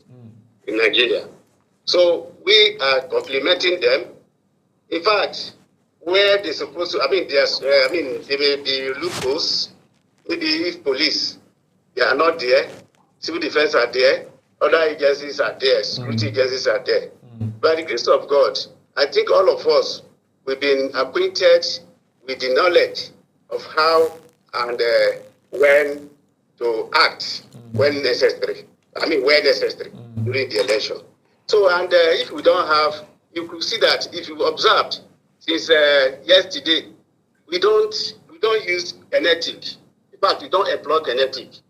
[SPEAKER 10] in Nigeria. So we are complementing them. In fact, where they're supposed to, there may be loopholes. Maybe if police, they are not there, civil defense are there, other agencies are there, security agencies are there. By the grace of God, I think all of us, we've been acquainted with the knowledge of how and when to act when necessary. Where necessary during the election. So, and if we don't have, you could see that if you observed since yesterday, we don't use kinetic. In fact, we don't employ kinetic.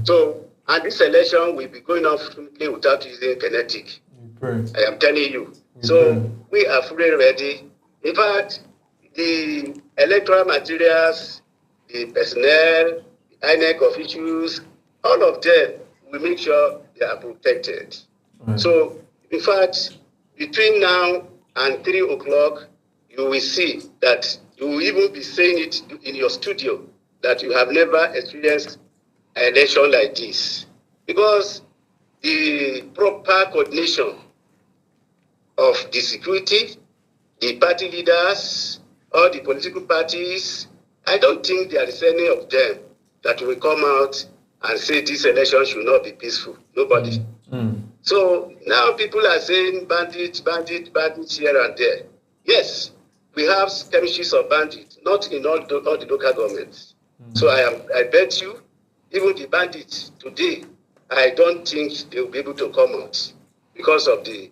[SPEAKER 10] So, and this election will be going on smoothly without using kinetic. I am telling you. So we are fully ready. In fact, the electoral materials, the personnel, the INEC officials, all of them, we make sure they are protected. So, in fact, between now and 3 o'clock, you will see that you will even be saying it in your studio that you have never experienced an election like this. Because the proper coordination of the security, the party leaders, all the political parties, I don't think there is any of them that will come out and say this election should not be peaceful. Nobody. So now people are saying bandits here and there. Yes, we have skirmishes of bandits, not in all the local governments. So I bet you, even the bandits today, I don't think they will be able to come out because of the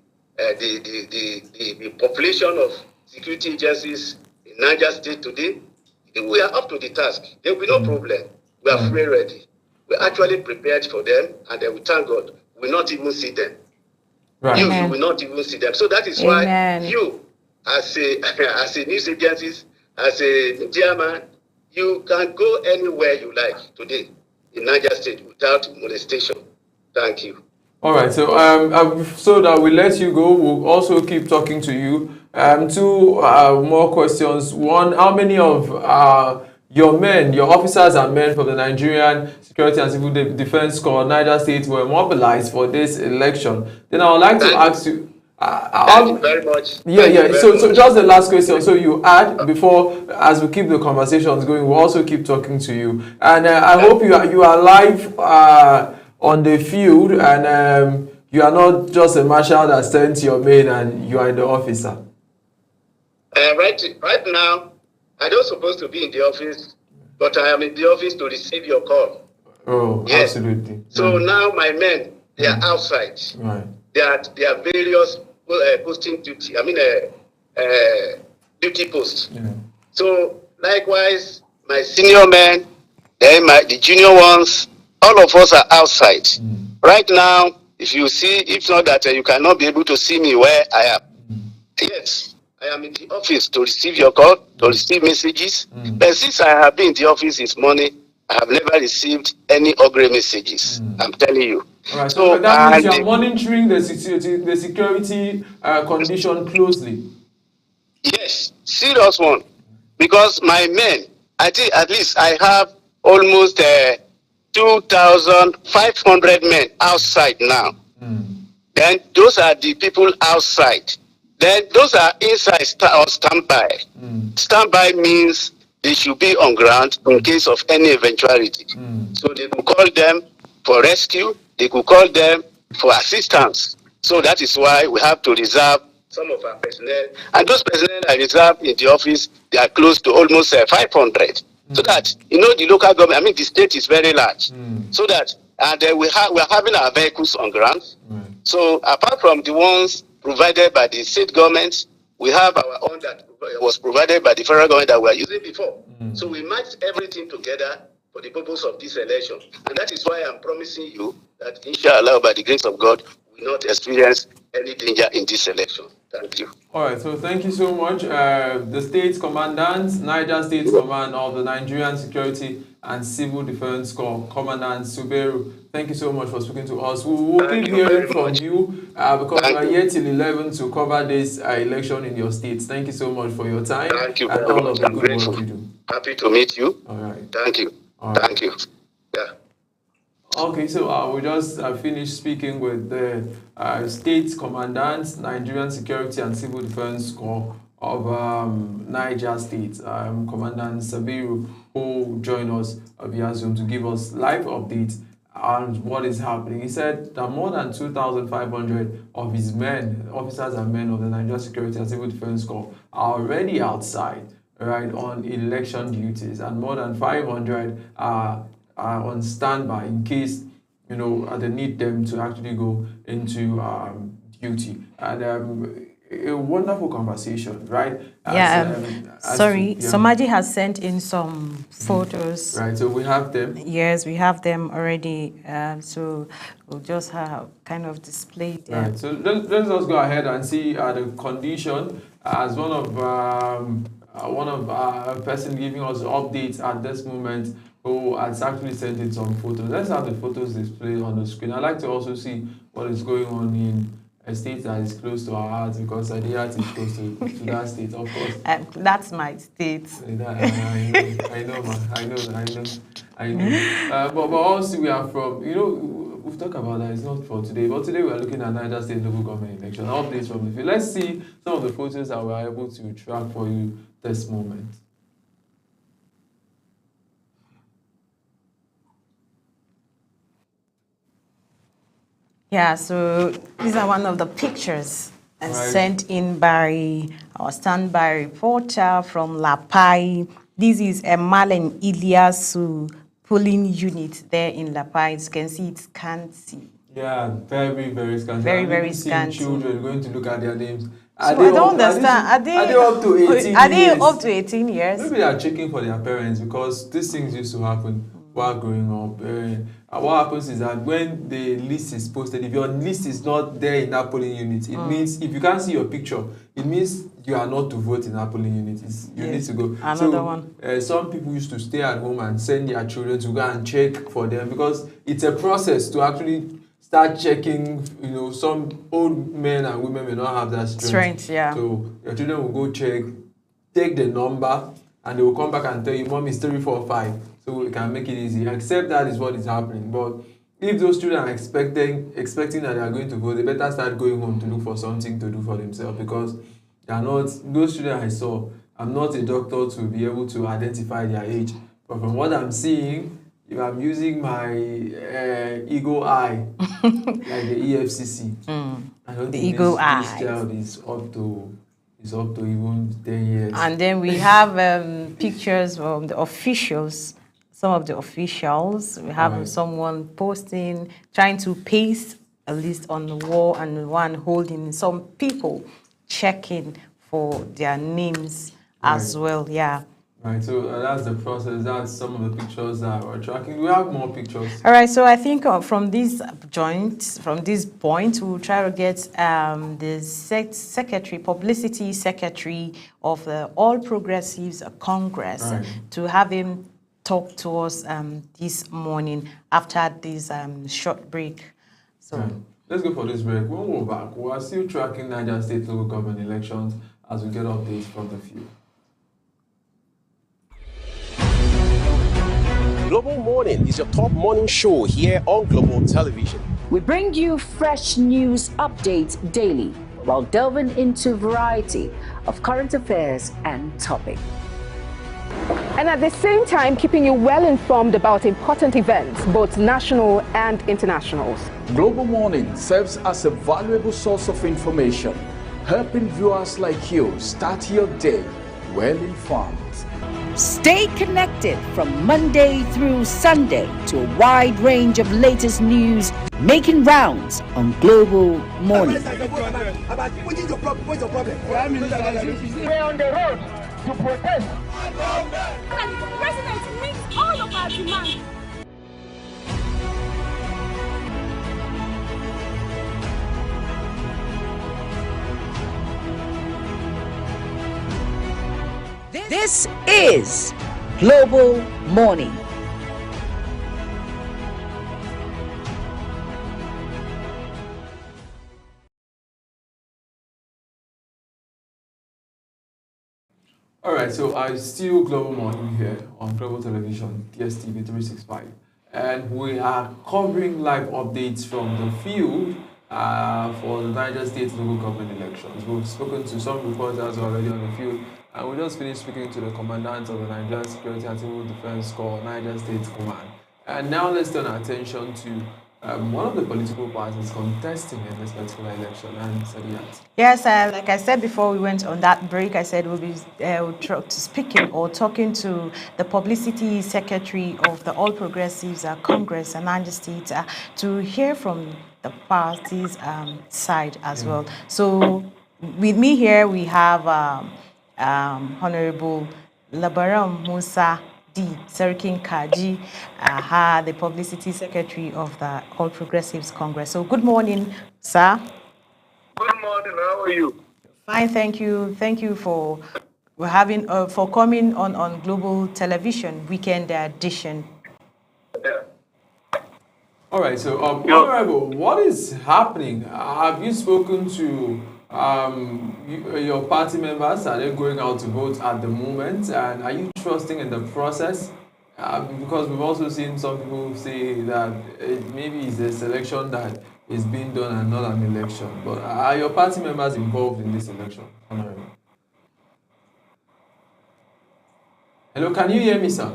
[SPEAKER 10] population of security agencies in Niger State today. We are up to the task. There will be no problem. We are fully ready. We're actually prepared for them, and we thank God. We will not even see them.
[SPEAKER 1] Right.
[SPEAKER 10] You will not even see them. So that is why you, as a news agencies, as a media man, you can go anywhere you like today in Niger State without molestation. Thank you.
[SPEAKER 1] All right. So so that we let you go, we'll also keep talking to you. Two more questions. One, how many of your men, your officers and men from the Nigerian Security and Civil Defense Corps, Niger State, were mobilized for this election? Then I would like to ask you.
[SPEAKER 10] Thank you very much.
[SPEAKER 1] So just the last question. So you add before, as we keep the conversations going, we'll also keep talking to you. And I hope you are live on the field, and you are not just a marshal that sends your men and you are the officer.
[SPEAKER 10] Right now, I don't supposed to be in the office, but I am in the office to receive your call.
[SPEAKER 1] Oh, yes. Absolutely.
[SPEAKER 10] So now my men, they are outside.
[SPEAKER 1] Right.
[SPEAKER 10] They are various posting duty. Duty posts. Yeah. So likewise, my senior men, then the junior ones, all of us are outside. Right now, if not that you cannot be able to see me where I am. Yes, I am in the office to receive your call, to receive messages. But since I have been in the office this morning, I have never received any ugly messages. I'm telling you.
[SPEAKER 1] All right, so that means you are monitoring the security condition closely.
[SPEAKER 10] Yes, serious one. Because my men, I think at least I have almost 2,500 men outside now. Then those are the people outside. Then those are inside or standby. Standby means they should be on ground in case of any eventuality. So they could call them for rescue. They could call them for assistance. So that is why we have to reserve some of our personnel. And those personnel are reserved in the office. They are close to almost 500. So that, the local government, the state is very large. So that, and we are having our vehicles on ground. So apart from the ones provided by the state government, we have our own that was provided by the federal government that we were using before. So we matched everything together for the purpose of this election. And that is why I'm promising you that, inshallah, by the grace of God, we will not experience any danger in this election. Thank you.
[SPEAKER 1] All right, so thank you so much. The State Commandant, Niger State Command of the Nigerian Security and Civil Defense Corps, Commandant Suberu, thank you so much for speaking to us. We will keep hearing from you because we are here till 11 to cover this election in your state. Thank you so much for your time.
[SPEAKER 10] Thank you
[SPEAKER 1] and all of the good work you do.
[SPEAKER 10] Happy to meet you.
[SPEAKER 1] All right.
[SPEAKER 10] Thank you.
[SPEAKER 1] All right.
[SPEAKER 10] Thank you. Yeah.
[SPEAKER 1] Okay, so we just finished speaking with the State Commandant, Nigerian Security and Civil Defense Corps of Niger State, Commandant Sabiru, who joined us via Zoom to give us live updates on what is happening. He said that more than 2,500 of his men, officers and men of the Nigerian Security and Civil Defense Corps, are already outside, right, on election duties, and more than 500 are on standby in case, they need them to actually go into duty. And a wonderful conversation, right?
[SPEAKER 2] Somaji has sent in some photos.
[SPEAKER 1] Right, so we have them.
[SPEAKER 2] Yes, we have them already. So we'll just have kind of displayed them.
[SPEAKER 1] Right, so let's just go ahead and see the condition as one of one of our person giving us updates at this moment who has actually sent in some photos. Let's have the photos displayed on the screen. I'd like to also see what is going on in a state that is close to our hearts, because Adiyat is close to that state, of course.
[SPEAKER 2] That's my state.
[SPEAKER 1] I know, man. I know. But also we are from, we've talked about that. It's not for today, but today we are looking at Niger State local government election updates from the field. Let's see some of the photos that we are able to track for you this moment.
[SPEAKER 2] Yeah, so these are one of the pictures sent in by our standby reporter from Lapai. This is Malen Iliasu polling unit there in Lapai. As you can see, it's scanty.
[SPEAKER 1] Yeah, very, very scanty.
[SPEAKER 2] Very scanty.
[SPEAKER 1] Children going to look at their names.
[SPEAKER 2] So I don't understand. Are they
[SPEAKER 1] up to 18 years?
[SPEAKER 2] Are they up to 18 years?
[SPEAKER 1] Maybe they are checking for their parents, because these things used to happen while growing up. And what happens is that when the list is posted, if your list is not there in that polling unit, it means if you can't see your picture, it means you are not to vote in that polling unit. You need to go.
[SPEAKER 2] Another one.
[SPEAKER 1] Some people used to stay at home and send their children to go and check for them, because it's a process to actually start checking. Some old men and women may not have that strength.
[SPEAKER 2] Yeah.
[SPEAKER 1] So your children will go check, take the number, and they will come back and tell you, Mom, it's 3, 4, 5. So we can make it easy. Except that is what is happening. But if those children are expecting that they are going to vote, they better start going home to look for something to do for themselves, because they are not, those children I saw, I'm not a doctor to be able to identify their age. But from what I'm seeing, if I'm using my eagle eye, like the EFCC, I don't think this child is up to even 10 years.
[SPEAKER 2] And then we have pictures of the officials, some of the officials. We have someone posting, trying to paste a list on the wall, and one holding, some people checking for their names as well. Yeah.
[SPEAKER 1] Right, so that's the process. That's some of the pictures that we're tracking. We have more pictures.
[SPEAKER 2] All right, so I think from this point, we'll try to get the publicity secretary of the All Progressives Congress to have him talk to us this morning after this short break. So
[SPEAKER 1] let's go for this break. When we're back, we are still tracking Niger State local government elections as we get updates from the field.
[SPEAKER 3] Global Morning is your top morning show here on Global Television.
[SPEAKER 4] We bring you fresh news updates daily while delving into a variety of current affairs and topics.
[SPEAKER 5] And at the same time, keeping you well informed about important events, both national and international.
[SPEAKER 6] Global Morning serves as a valuable source of information, helping viewers like you start your day well informed.
[SPEAKER 4] Stay connected from Monday through Sunday to a wide range of latest news making rounds on Global Morning.
[SPEAKER 7] We're on the road to protest.
[SPEAKER 8] And the president meets all of our demands.
[SPEAKER 4] This is Global Morning.
[SPEAKER 1] All right, so I still Global Morning here on Global Television, DSTV 365. And we are covering live updates from the field for the Niger State local government elections. We've spoken to some reporters already on the field, and we just finished speaking to the commandant of the Nigerian Security and Civil Defense Corps, Niger State Command. And now let's turn our attention to one of the political parties contesting in this particular election, and Sadiyat.
[SPEAKER 2] Yes, like I said before we went on that break, I said we'll be talking to the publicity secretary of the All Progressives Congress and Niger State to hear from the party's side as well. So with me here we have Honorable Labaran Musa D. Serikin Kaji, the publicity secretary of the All Progressives Congress. So good morning, sir.
[SPEAKER 7] Good morning, how are you?
[SPEAKER 2] Fine, thank you. Thank you for we're having for coming on Global Television Weekend Edition.
[SPEAKER 1] All right, so Honorable, what is happening? Have you spoken to your party members? Are they going out to vote at the moment? And are you trusting in the process? Because we've also seen some people say that maybe it's a selection that is being done and not an election. But are your party members involved in this election, Honorable? Hello, can you hear me, sir?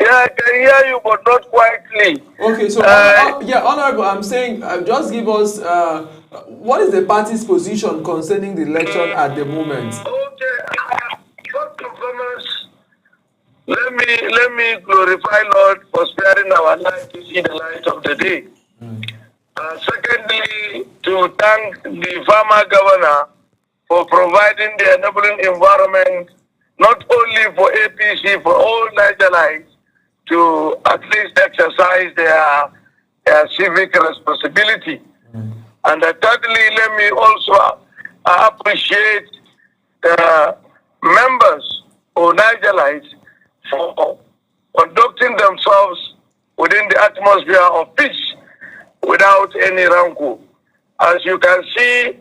[SPEAKER 11] Yeah, I can hear you, but not quietly.
[SPEAKER 1] Okay, so Honorable, I'm saying, just give us what is the party's position concerning the election at the moment?
[SPEAKER 11] Okay, first and foremost, let me glorify Lord for sparing our life to see the light of the day. Secondly, to thank the former governor for providing the enabling environment, not only for APC, for all Nigerians, to at least exercise their civic responsibility. And thirdly, let me also appreciate the members of Nigerians for conducting themselves within the atmosphere of peace without any rancor. As you can see,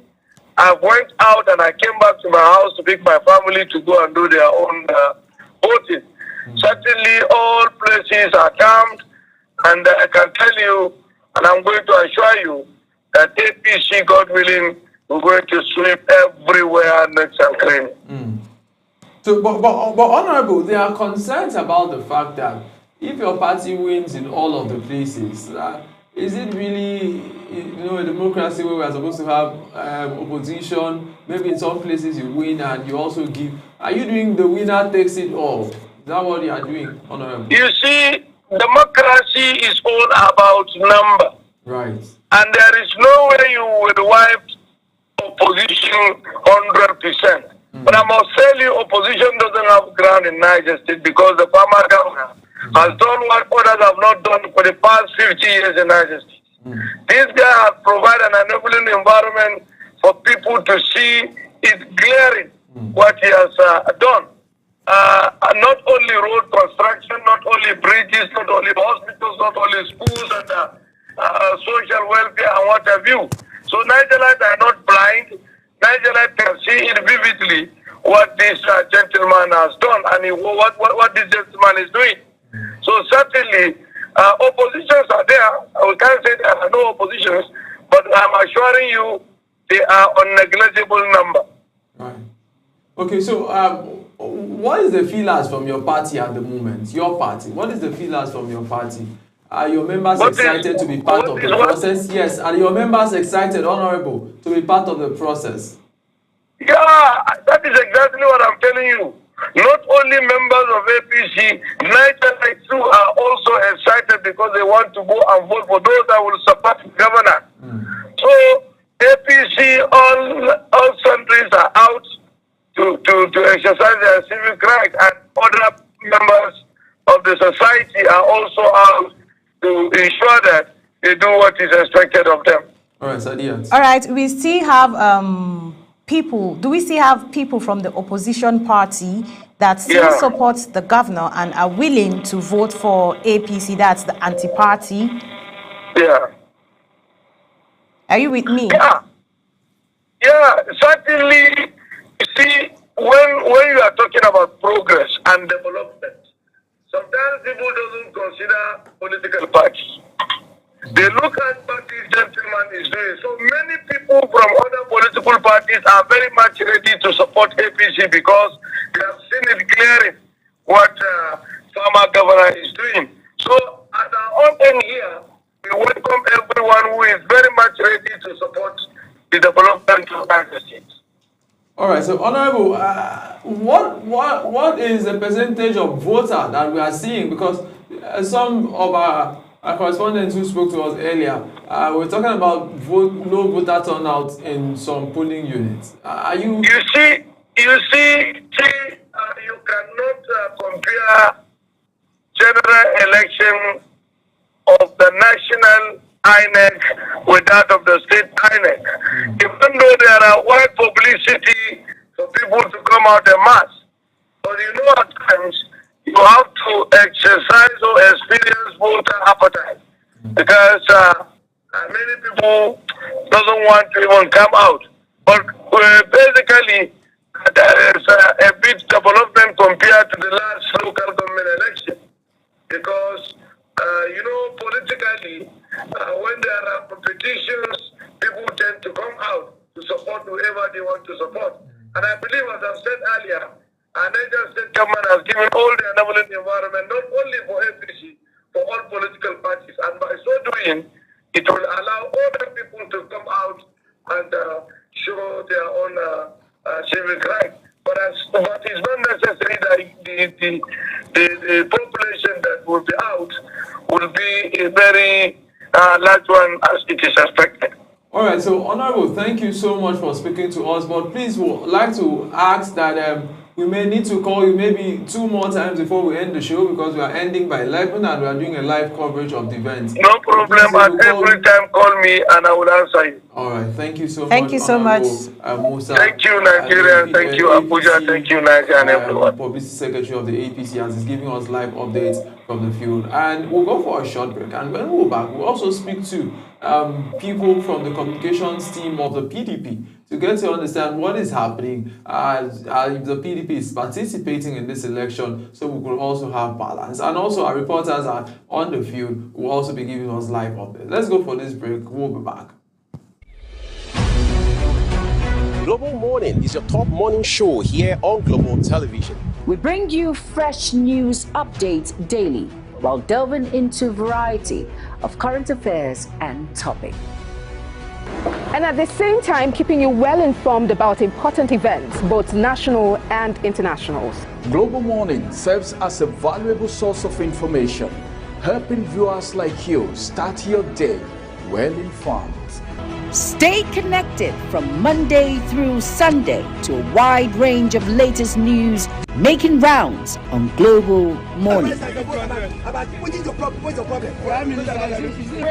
[SPEAKER 11] I went out and I came back to my house to pick my family to go and do their own voting. Certainly, all places are calmed, and I can tell you, and I'm going to assure you, that APC, God willing, we're going to sweep everywhere next and clean.
[SPEAKER 1] So, but Honorable, there are concerns about the fact that if your party wins in all of the places, is it really, a democracy where we are supposed to have opposition? Maybe in some places you win and you also give. Are you doing the winner takes it all? Is that what you are doing, Honorable?
[SPEAKER 11] You see, democracy is all about number.
[SPEAKER 1] Right.
[SPEAKER 11] And there is no way you will wipe opposition 100%. But I must tell you, opposition doesn't have ground in Niger State because the former governor has done what others have not done for the past 50 years in Niger State. This guy has provided an enabling environment for people to see it glaring what he has done. Not only road construction, not only bridges, not only hospitals, not only schools and social welfare and what have you. So Nigerians are not blind. Nigerians can see it vividly what this gentleman has done and what this gentleman is doing. So certainly, oppositions are there. We can't say there are no oppositions, but I'm assuring you they are a negligible number.
[SPEAKER 1] Right. Okay, so what is the feelers from your party at the moment? Your party. What is the feelers from your party? Are your members excited to be part of the process? Yes. Are your members excited, Honorable, to be part of the process?
[SPEAKER 11] Yeah, that is exactly what I'm telling you. Not only members of APC, Nigerians too are also excited because they want to go and vote for those that will support the governor. So APC, all countries are out to exercise their civic rights, and other members of the society are also out to ensure that they do what is expected of them.
[SPEAKER 1] All right, Sadiat.
[SPEAKER 2] All right, we still have people. Do we still have people from the opposition party that still support the governor and are willing to vote for APC? That's the anti-party.
[SPEAKER 11] Yeah.
[SPEAKER 2] Are you with me?
[SPEAKER 11] Yeah, certainly. You see, when you are talking about progress and development, sometimes people don't consider political parties. They look at what this gentleman is doing. So many people from other political parties are very much ready to support APC because they have seen it clearly what former governor is doing. So at our own end here, we welcome everyone who is very much ready to support the development of Niger State.
[SPEAKER 1] All right, so Honorable, what is the percentage of voter that we are seeing? Because some of our correspondents who spoke to us earlier, we're talking about low voter turnout in some polling units. You
[SPEAKER 11] see, you cannot compare general election of the national INEC with that of the state INEC. Even though there are wide publicity for people to come out en masse, But you know, at times, you have to exercise or experience voter appetite. Because many people doesn't want to even come out. But basically, there is a bit development compared to the last local government election. Because, politically, when there are competitions, people tend to come out to support whoever they want to support. And I believe, as I've said earlier, Niger State government has given all the enabling environment, not only for APC, for all political parties. And by so doing, it will allow other people to come out and show their own civic rights. But it's not necessary that the population that will be out will be a very large one as it is expected.
[SPEAKER 1] All right, so Honorable, thank you so much for speaking to us. But please, would like to ask that we may need to call you maybe 2 more times before we end the show, because we are ending by 11 and we are doing a live coverage of the event.
[SPEAKER 11] No problem. At every time, call me and I will answer you.
[SPEAKER 1] All right, thank you so much.
[SPEAKER 2] Thank you so much.
[SPEAKER 1] Musa.
[SPEAKER 11] Thank you, Nigeria. Thank you, Abuja. Thank you, Nigeria, and everyone.
[SPEAKER 1] Publicity Secretary of the APC, and is giving us live updates from the field. And we'll go for a short break. And when we're back, we'll also speak to people from the communications team of the PDP to get to understand what is happening as the PDP is participating in this election, so we could also have balance. And also our reporters are on the field who will also be giving us live updates. Let's go for this break. We'll be back.
[SPEAKER 3] Global Morning is your top morning show here on Global Television.
[SPEAKER 4] We bring you fresh news updates daily while delving into a variety of current affairs and topics.
[SPEAKER 5] And at the same time, keeping you well informed about important events, both national and international.
[SPEAKER 6] Global Morning serves as a valuable source of information, helping viewers like you start your day well informed.
[SPEAKER 4] Stay connected from Monday through Sunday to a wide range of latest news making rounds on Global Morning.
[SPEAKER 7] We're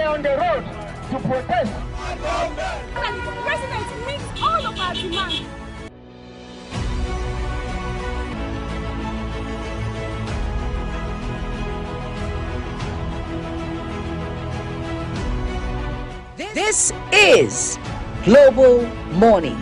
[SPEAKER 7] on the road to protest.
[SPEAKER 8] And the president meets all of our demands.
[SPEAKER 4] This is Global Morning.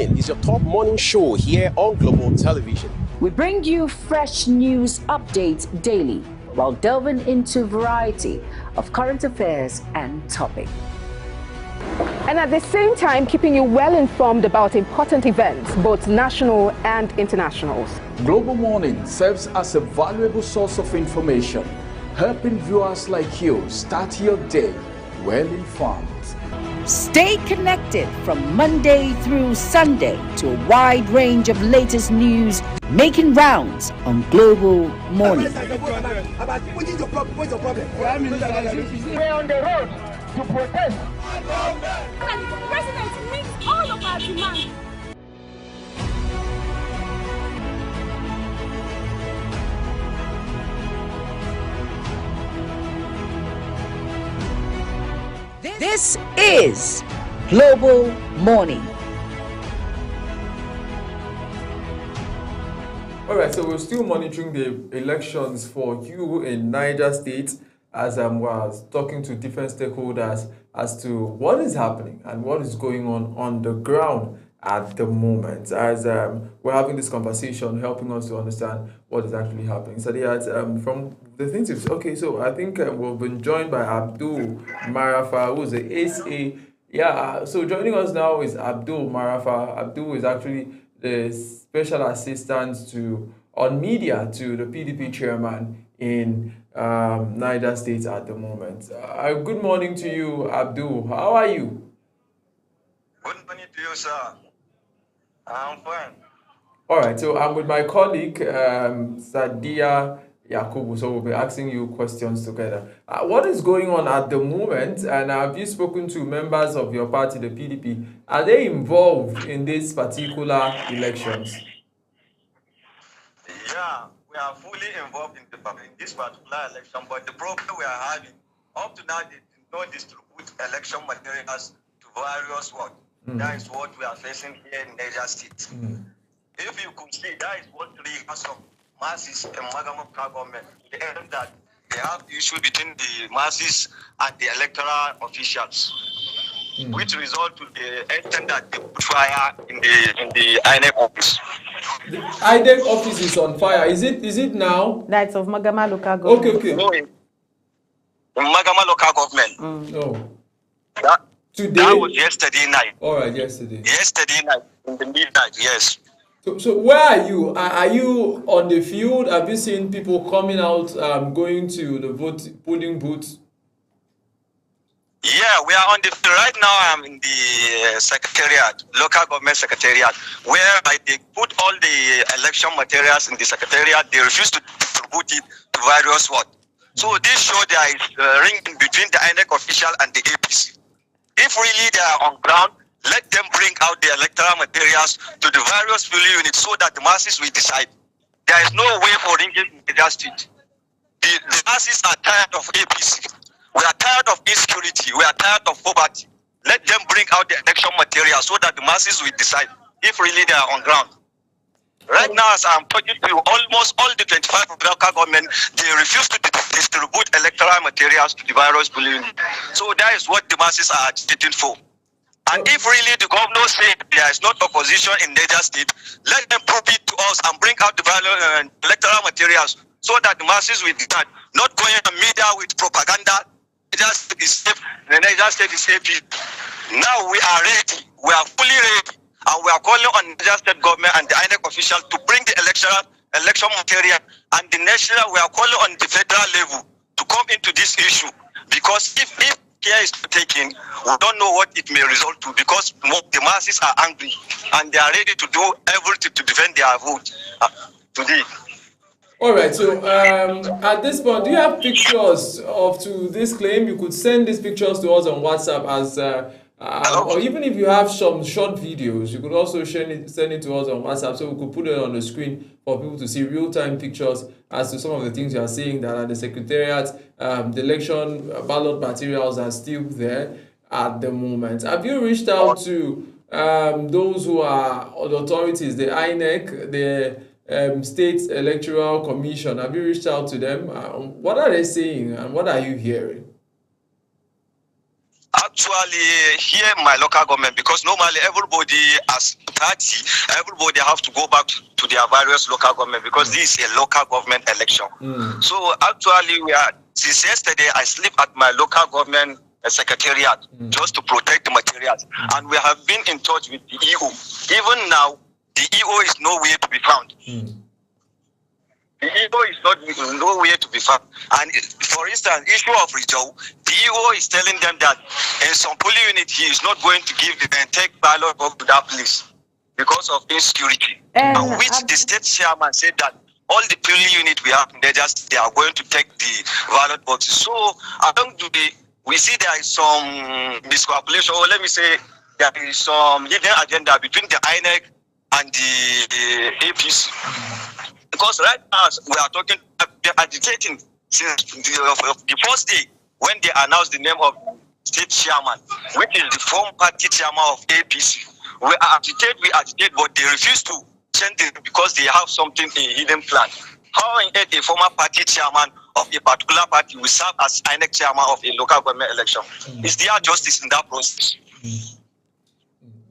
[SPEAKER 3] Morning is your top morning show here on Global Television.
[SPEAKER 4] We bring you fresh news updates daily while delving into a variety of current affairs and topics.
[SPEAKER 5] And at the same time, keeping you well informed about important events, both national and internationals.
[SPEAKER 6] Global Morning serves as a valuable source of information, helping viewers like you start your day well informed.
[SPEAKER 4] Stay connected from Monday through Sunday to a wide range of latest news making rounds on Global Morning.
[SPEAKER 7] We're on the road to protest.
[SPEAKER 8] And the president meets all of our demands.
[SPEAKER 4] This is Global Morning.
[SPEAKER 1] All right, so we're still monitoring the elections for you in Niger State as I was talking to different stakeholders as to what is happening and what is going on the ground at the moment. As we're having this conversation, helping us to understand what is actually happening. So from the things you've said, okay, so I think we've been joined by Abdul Marafa, who is the SA. Yeah, so joining us now is Abdul Marafa. Abdul is actually the special assistant on media to the PDP chairman in Niger State at the moment. Good morning to you, Abdul. How are you?
[SPEAKER 12] Good morning to you, sir. I'm fine.
[SPEAKER 1] All right, so I'm with my colleague, Sadia Yakubu, so we'll be asking you questions together. What is going on at the moment, and have you spoken to members of your party, the PDP? Are they involved in these particular elections?
[SPEAKER 12] Yeah, we are fully involved in this particular election, but the problem we are having, up to now, they do not distribute election materials to various work. That is what we are facing here in Niger State. If you could see, that is what triggers some masses in Magama government. The end that they have issue between the masses and the electoral officials, which result to the extent that they put fire in the INEC office.
[SPEAKER 1] The INEC office is on fire. Is it now?
[SPEAKER 2] That's of Magama local government.
[SPEAKER 1] Okay.
[SPEAKER 12] No, in Magama local government.
[SPEAKER 1] No. Today?
[SPEAKER 12] That was yesterday night.
[SPEAKER 1] All right, yesterday.
[SPEAKER 12] Yesterday night, in the midnight, yes.
[SPEAKER 1] So where are you? Are you on the field? Have you seen people coming out, going to the polling booths?
[SPEAKER 12] Yeah, we are on the field. Right now, I'm in the secretariat, local government secretariat, where they put all the election materials in the secretariat. They refuse to distribute it to various work. So this shows there is a ring between the INEC official and the APC. If really they are on ground, let them bring out the electoral materials to the various polling units so that the masses will decide. There is no way for ringing in the state. The masses are tired of APC. We are tired of insecurity. We are tired of poverty. Let them bring out the election materials so that the masses will decide if really they are on ground. Right now, as I'm talking to you, almost all the 25 local government, they refuse to distribute electoral materials to the various polling units. So that is what the masses are agitating for. And if really the governor says there is not opposition in Niger State, let them prove it to us and bring out the electoral materials so that the masses will decide. Not going on media with propaganda. Niger State is safe. The Niger State is safe. Now we are ready. We are fully ready. And we are calling on the Niger State government and the INEC officials to bring the election material. And the national, we are calling on the federal level to come into this issue. Because if care is taken, we don't know what it may result to, because the masses are angry and they are ready to do everything to defend their vote today.
[SPEAKER 1] All right, so at this point, do you have pictures to this claim? You could send these pictures to us on WhatsApp or even if you have some short videos, you could also send it to us on WhatsApp so we could put it on the screen for people to see real-time pictures as to some of the things you are saying that at the secretariat, the election ballot materials are still there at the moment. Have you reached out to those who are the authorities, the INEC, the State Electoral Commission? Have you reached out to them? What are they saying and what are you hearing?
[SPEAKER 12] Actually, here in my local government, because normally everybody as party, everybody have to go back to their various local government because this is a local government election. So actually, since yesterday, I sleep at my local government secretariat just to protect the materials, and we have been in touch with the EO. Even now, the EO is nowhere to be found. The EO is nowhere to be found. And for instance, issue of Rijau, the EO is telling them that in some polling unit he is not going to give and take ballot box to that place because of insecurity. And which the state chairman said that all the polling unit we have, they are going to take the ballot boxes. So along the way, we see there is some miscalculation, or let me say there is some hidden agenda between the INEC and the APC. Because right now we are talking, they're agitating since the first day when they announced the name of state chairman, which is the former party chairman of APC. We agitate, but they refuse to change it because they have something, a hidden plan. How a former party chairman of a particular party will serve as INEC chairman of a local government election? Is there justice in that process?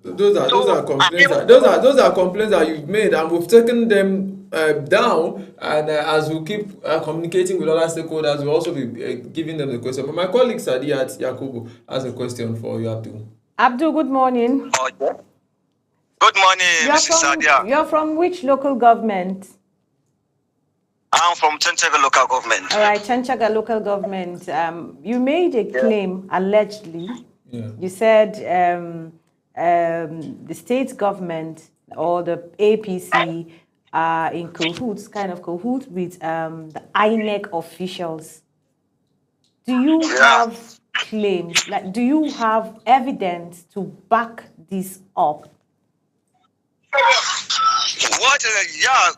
[SPEAKER 1] Those are complaints that you've made, and we've taken them down, and as we keep communicating with other stakeholders, we'll also be giving them the question. But my colleague Sadiat Yakubu has a question for you, Abdul.
[SPEAKER 2] Abdul, good morning.
[SPEAKER 12] Good morning, Mrs. Sadia.
[SPEAKER 2] You're from which local government?
[SPEAKER 12] I'm from Chanchaga local government.
[SPEAKER 2] All right, Chanchaga local government. You made a claim, allegedly. You said the state government or the APC are in cahoots with the INEC officials. Do you have claims? Like, do you have evidence to back this up?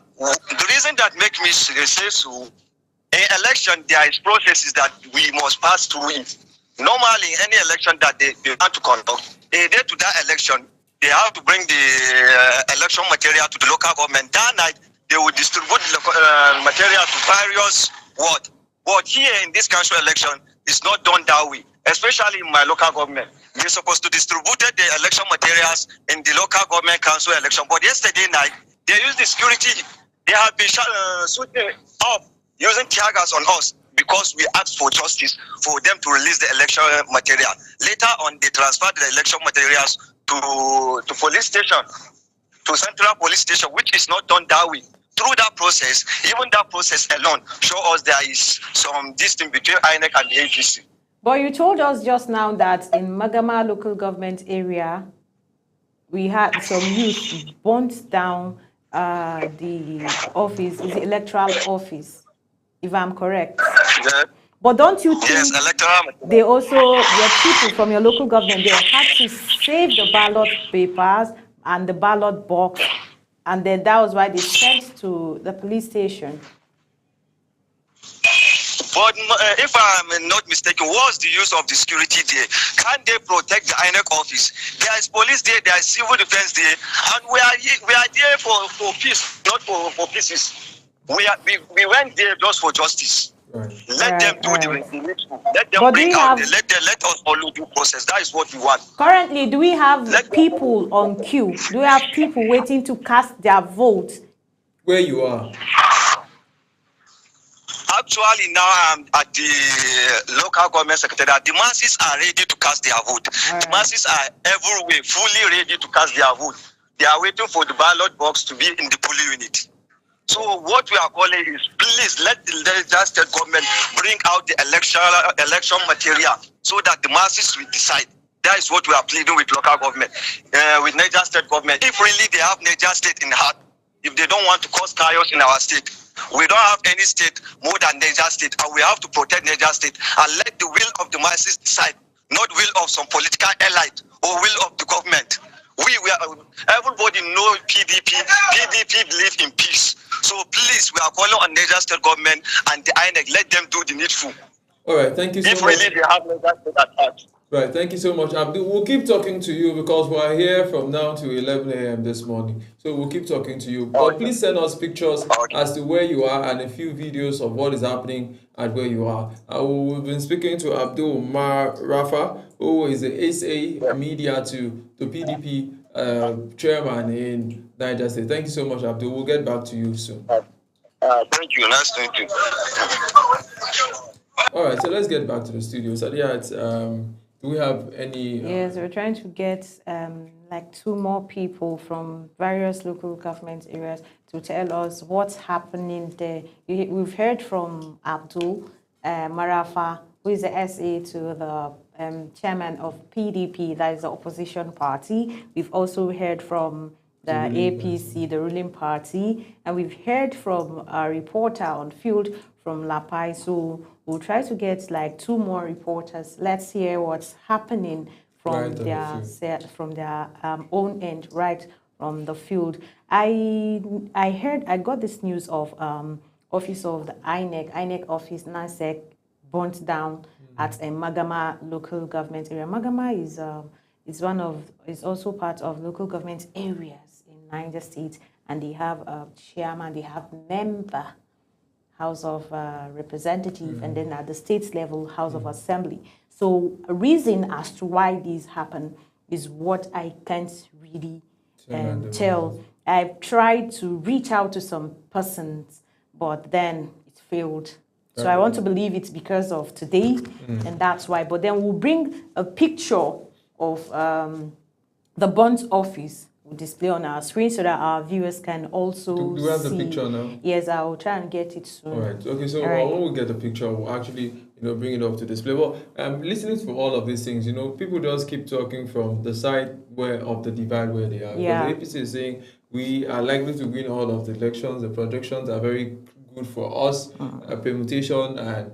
[SPEAKER 12] The reason that makes me say so, in election, there is processes that we must pass through it. Normally, any election that they want to conduct, a day to that election, they have to bring the election material to the local government. That night, they will distribute the material to various wards. But here in this council election, it's not done that way, especially in my local government. They're supposed to distribute the election materials in the local government council election. But yesterday night, they used the security. They have been shooting up using tear gas on us because we asked for justice for them to release the election material. Later on, they transferred the election materials to police station, to Central Police Station, which is not done that way. Through that process, even that process alone show us there is some distance between INEC and the APC.
[SPEAKER 2] But you told us just now that in Magama local government area, we had some youth burnt down the office, the electoral office, if I'm correct.
[SPEAKER 12] Yeah.
[SPEAKER 2] But don't you think they also, your people from your local government, they had to save the ballot papers and the ballot box, and then that was why they sent to the police station?
[SPEAKER 12] But if I'm not mistaken, what's the use of the security there? Can't they protect the INEC office? There is police there, there is civil defense there, and we are there for peace, not for pieces. We went there just for justice. Right. Let them do the let them bring out let us follow due process. That is what we want.
[SPEAKER 2] Currently, do we have people on queue? Do we have people waiting to cast their vote?
[SPEAKER 1] Where you are?
[SPEAKER 12] Actually, now I'm at the local government secretariat. The masses are ready to cast their vote. Right. The masses are everywhere fully ready to cast their vote. They are waiting for the ballot box to be in the polling unit. So what we are calling is, please let the Niger State government bring out the election material so that the masses will decide. That is what we are pleading with local government, with Niger State government. If really they have Niger State in heart, if they don't want to cause chaos in our state, we don't have any state more than Niger State, and we have to protect Niger State and let the will of the masses decide, not will of some political elite or will of the government. Everybody know PDP. PDP believe in peace. So please, we are calling on Niger State government and the INEC. Let them do the needful.
[SPEAKER 1] All right, thank you so much.
[SPEAKER 12] If really they have Niger State at heart.
[SPEAKER 1] Right, thank you so much, Abdul. We'll keep talking to you because we're here from now to 11 a.m. this morning. So we'll keep talking to you. But please send us pictures as to where you are and a few videos of what is happening at where you are. We've been speaking to Abdul Umar Rafa, who is the SA Media to PDP chairman in Niger State. Thank you so much, Abdul. We'll get back to you soon.
[SPEAKER 12] Thank you. Nice to meet you.
[SPEAKER 1] All right, so let's get back to the studio. Sadiat, do we have any...
[SPEAKER 2] Yes, we're trying to get like 2 more people from various local government areas to tell us what's happening there. We've heard from Abdul Marafa, who is the SA to the chairman of PDP, that is the opposition party. We've also heard from the APC, the ruling party, and we've heard from a reporter on field from Lapai. So we'll try to get like 2 more reporters. Let's hear what's happening from their own end, right from the field. I got this news of office of the INEC office, NASEC, burnt down at a Magama local government area. Magama is also part of local government areas in Niger State, and they have a chairman, they have member, House of Representative, and then at the state level, House of Assembly. So a reason as to why this happened is what I can't really tell. I've tried to reach out to some persons, but then it failed. So I want to believe it's because of today, and that's why. But then we'll bring a picture of the burnt office. We'll display on our screen so that our viewers can also
[SPEAKER 1] do we have
[SPEAKER 2] see.
[SPEAKER 1] the picture now?
[SPEAKER 2] Yes, I'll try and get it soon.
[SPEAKER 1] All right. Okay, so when we get the picture, we'll actually, bring it up to display. Well, listening to all of these things, people just keep talking from the side of the divide where they are.
[SPEAKER 2] Yeah.
[SPEAKER 1] Because the APC is saying we are likely to win all of the elections. The projections are very good for us. Permutation and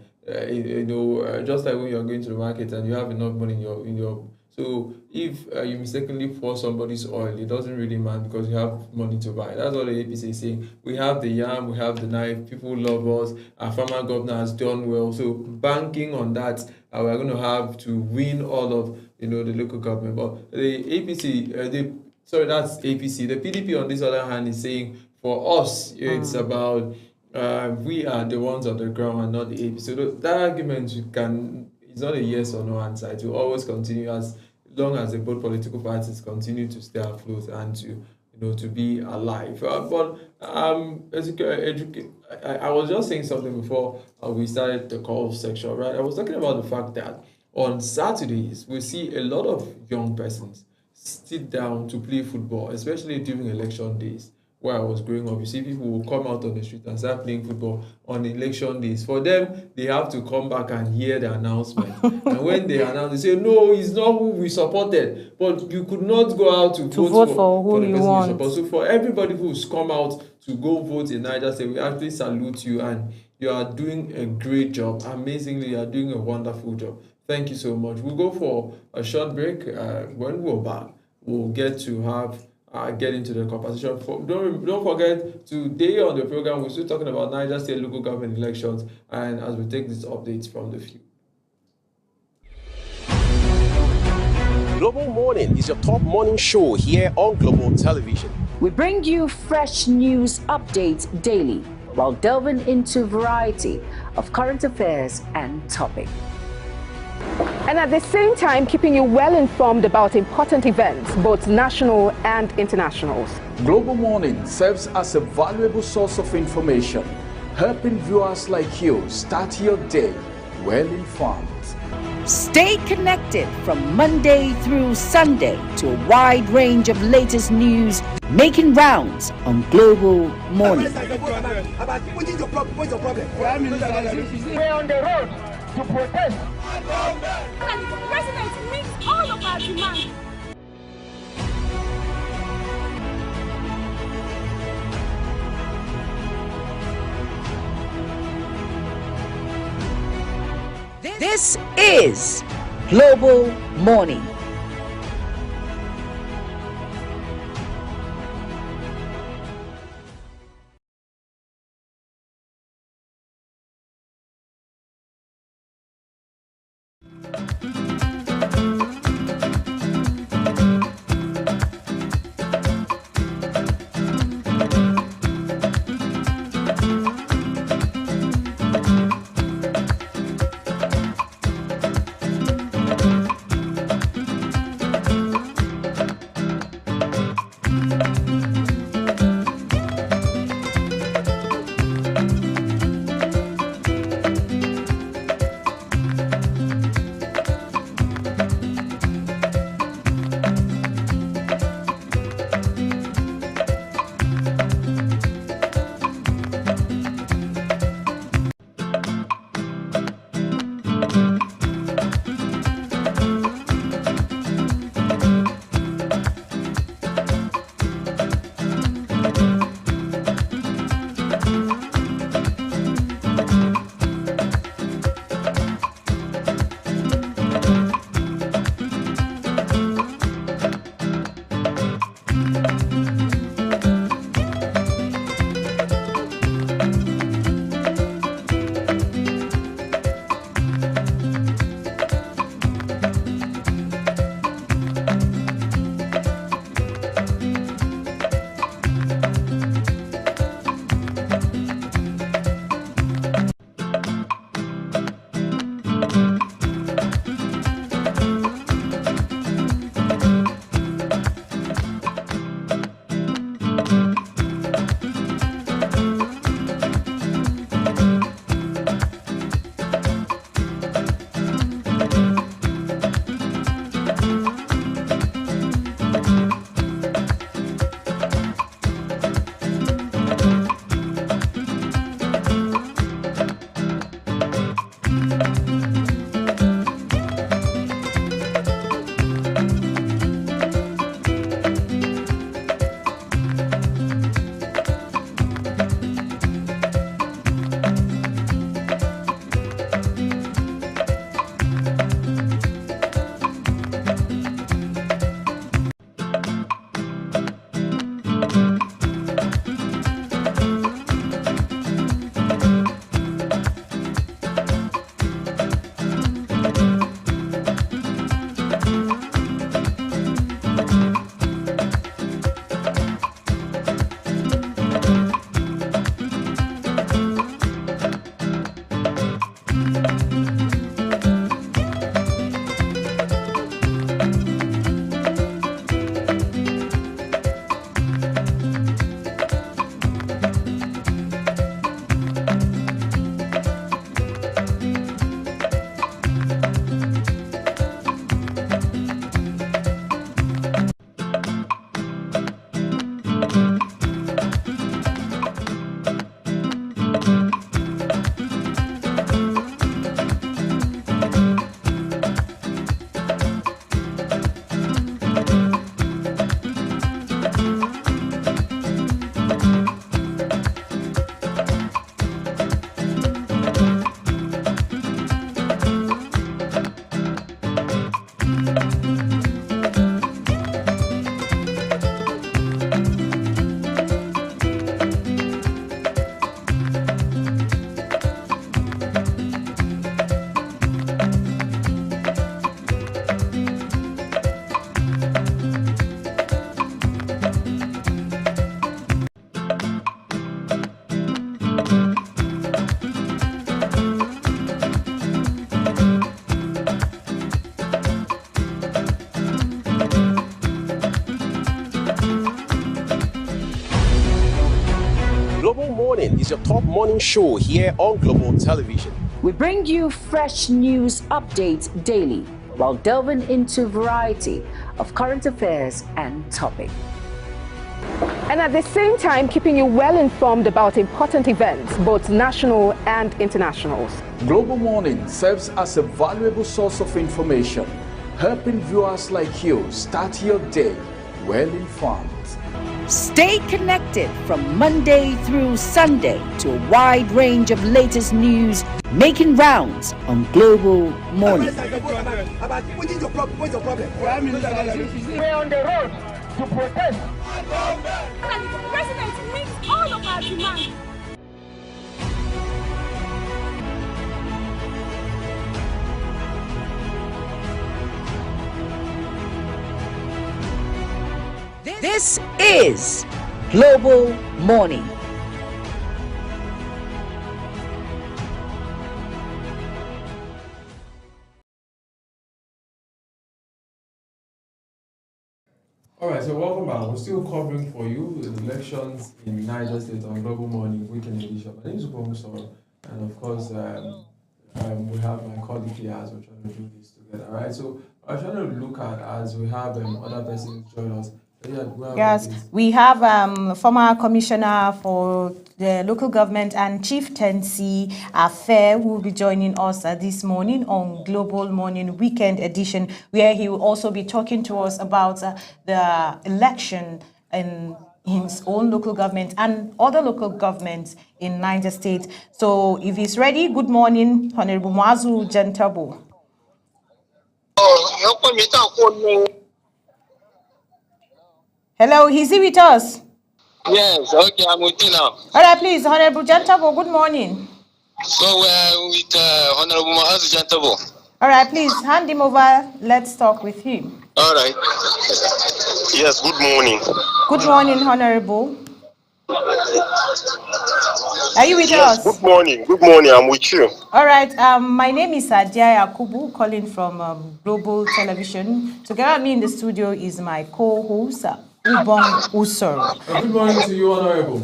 [SPEAKER 1] just like when you're going to the market and you have enough money in your so if you mistakenly pour somebody's oil, it doesn't really matter because you have money to buy. That's what the APC is saying. We have the yam, we have the knife, people love us, our former governor has done well. So banking on that, we're going to have to win all of the local government. But the APC, that's APC. The PDP on this other hand is saying for us, it's about we are the ones on the ground and not the APC. So that argument it's not a yes or no answer. It will always continue as long as the both political parties continue to stay afloat and to be alive. But I was just saying something before we started the call section, right? I was talking about the fact that on Saturdays we see a lot of young persons sit down to play football, especially during election days. Where I was growing up, you see people will come out on the street and start playing football on election days. For them, they have to come back and hear the announcement. And when they announce, they say, no, it's not who we supported. But you could not go out to vote for who you want. So for everybody who's come out to go vote in Niger State, we actually salute you and you are doing a great job. Amazingly, you are doing a wonderful job. Thank you so much. We'll go for a short break. When we're back, we'll get to get into the conversation. Don't forget, today on the program, we're still talking about Niger State local government elections, and as we take these updates from the field.
[SPEAKER 3] Global Morning is your top morning show here on Global Television.
[SPEAKER 4] We bring you fresh news updates daily while delving into a variety of current affairs and topics.
[SPEAKER 5] And at the same time, keeping you well informed about important events, both national and international.
[SPEAKER 6] Global Morning serves as a valuable source of information, helping viewers like you start your day well informed.
[SPEAKER 4] Stay connected from Monday through Sunday to a wide range of latest news making rounds on Global Morning.
[SPEAKER 7] We're on the road to protest.
[SPEAKER 8] And the president meets all of our demands.
[SPEAKER 4] This is Global Morning.
[SPEAKER 3] Global Morning is your top morning show here on Global Television.
[SPEAKER 4] We bring you fresh news updates daily while delving into a variety of current affairs and topics.
[SPEAKER 5] And at the same time, keeping you well informed about important events, both national and internationals.
[SPEAKER 6] Global Morning serves as a valuable source of information, helping viewers like you start your day well informed.
[SPEAKER 4] Stay connected from Monday through Sunday to a wide range of latest news making rounds on Global Morning.
[SPEAKER 7] We're on the road to protest.
[SPEAKER 8] And the president meets all of our demands.
[SPEAKER 4] This is Global Morning.
[SPEAKER 1] All right, so welcome back. We're still covering for you the elections in Niger State on Global Morning Weekend Edition. My name is Ubomu Soro, and of course, we have my colleague here as we're trying to do this together. All right, so I'm trying to look at as we have other persons join us.
[SPEAKER 2] Yes, we have former commissioner for the local government and chieftaincy affair who will be joining us this morning on Global Morning Weekend Edition, where he will also be talking to us about the election in his own local government and other local governments in Niger State. So if he's ready, good morning, Honorable Muazu Jantabo. Hello, is he with us?
[SPEAKER 9] Yes, okay, I'm with you now.
[SPEAKER 2] All right, please, Honorable Jantabo, good morning.
[SPEAKER 9] So we're with Honorable Muazu Jantabo.
[SPEAKER 2] All right, please, hand him over. Let's talk with him.
[SPEAKER 9] All right. Yes, good morning.
[SPEAKER 2] Good morning, Honorable. Are you with us?
[SPEAKER 9] Good morning, I'm with you.
[SPEAKER 2] All right, my name is Adia Yakubu, calling from Global Television. Together with me in the studio is my co-host, Ubong Usor.
[SPEAKER 1] Good morning to you, Honorable.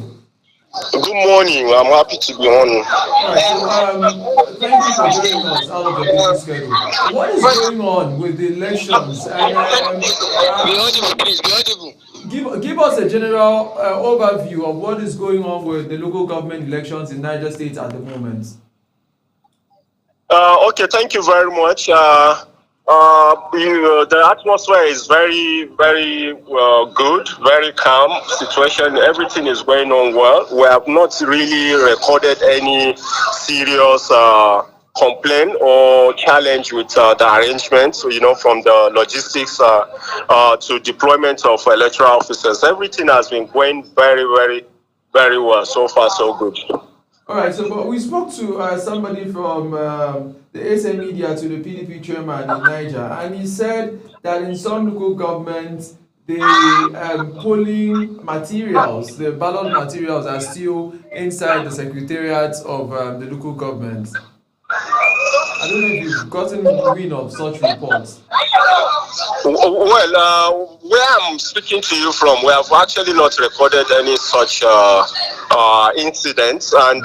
[SPEAKER 9] Good morning. I'm happy to be on.
[SPEAKER 1] Right, thank you for joining us out of the busy schedule. What is going on with the elections?
[SPEAKER 9] Be audible, please. Be audible.
[SPEAKER 1] Give us a general overview of what is going on with the local government elections in Niger State at the moment.
[SPEAKER 9] Okay, thank you very much. The atmosphere is very, very good, very calm situation. Everything is going on well. We have not really recorded any serious complaint or challenge with the arrangements, from the logistics to deployment of electoral officers. Everything has been going very, very, very well. So far, so good.
[SPEAKER 1] All right, so but we spoke to somebody from the SM Media to the PDP chairman in Niger, and he said that in some local governments, the polling materials, the ballot materials are still inside the secretariats of the local governments. I don't know if you've gotten wind of such reports.
[SPEAKER 9] Well, where I'm speaking to you from, we have actually not recorded any such incidents, and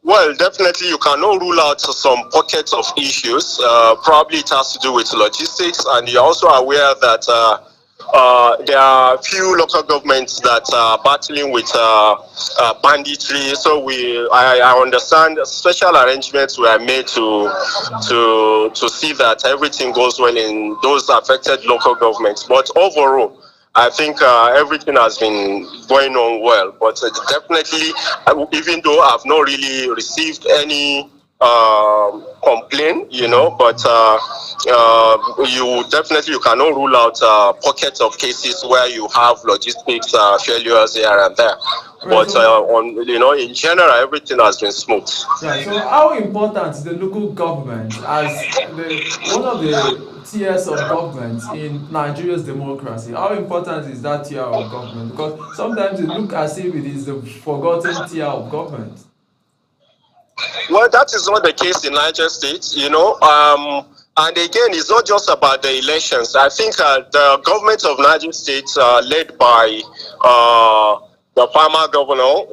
[SPEAKER 9] well, definitely you cannot rule out some pockets of issues. Probably it has to do with logistics, and you're also aware that there are a few local governments that are battling with banditry. So I understand special arrangements were made to see that everything goes well in those affected local governments. But overall, I think everything has been going on well. But definitely, even though I've not really received any complaint, but you cannot rule out pockets of cases where you have logistics failures here and there. But in general, everything has been smooth.
[SPEAKER 1] Right. So, how important is the local government as one of the tiers of government in Nigeria's democracy? How important is that tier of government? Because sometimes it looks as if it is the forgotten tier of government.
[SPEAKER 9] Well, that is not the case in Niger State, and again, it's not just about the elections. I think the government of Niger State, led by
[SPEAKER 10] the former governor,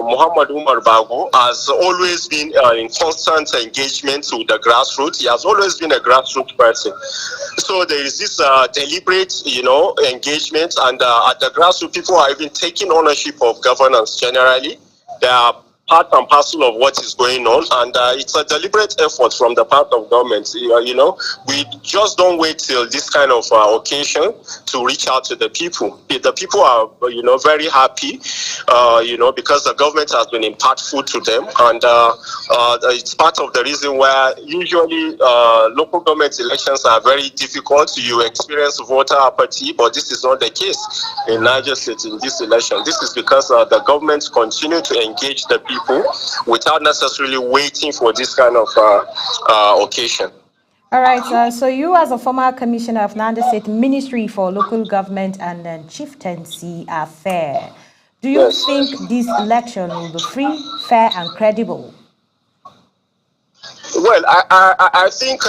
[SPEAKER 10] Muhammad Umar Bago, has always been in constant engagement with the grassroots. He has always been a grassroots person. So there is this deliberate, engagement, and at the grassroots, people are even taking ownership of governance generally. They are part and parcel of what is going on, and it's a deliberate effort from the part of government. We just don't wait till this kind of occasion to reach out to the people. The people are, very happy, because the government has been impactful to them, and it's part of the reason why usually local government elections are very difficult. You experience voter apathy, but this is not the case in Niger State in this election. This is because the government continue to engage the people without necessarily waiting for this kind of occasion.
[SPEAKER 2] All right, so you as a former commissioner of Niger State Ministry for Local Government and Chieftaincy Affairs, do you think this election will be free, fair and credible?
[SPEAKER 10] Well, I think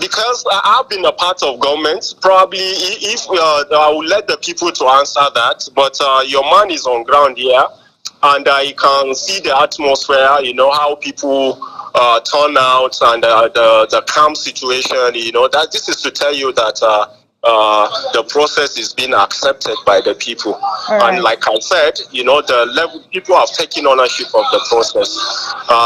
[SPEAKER 10] because I've been a part of government, probably if I will let the people to answer that, but your man is on ground here, and you can see the atmosphere, how people turn out, and the calm situation, that this is to tell you that the process is being accepted by the people. Right. And like I said, the level people have taken ownership of the process.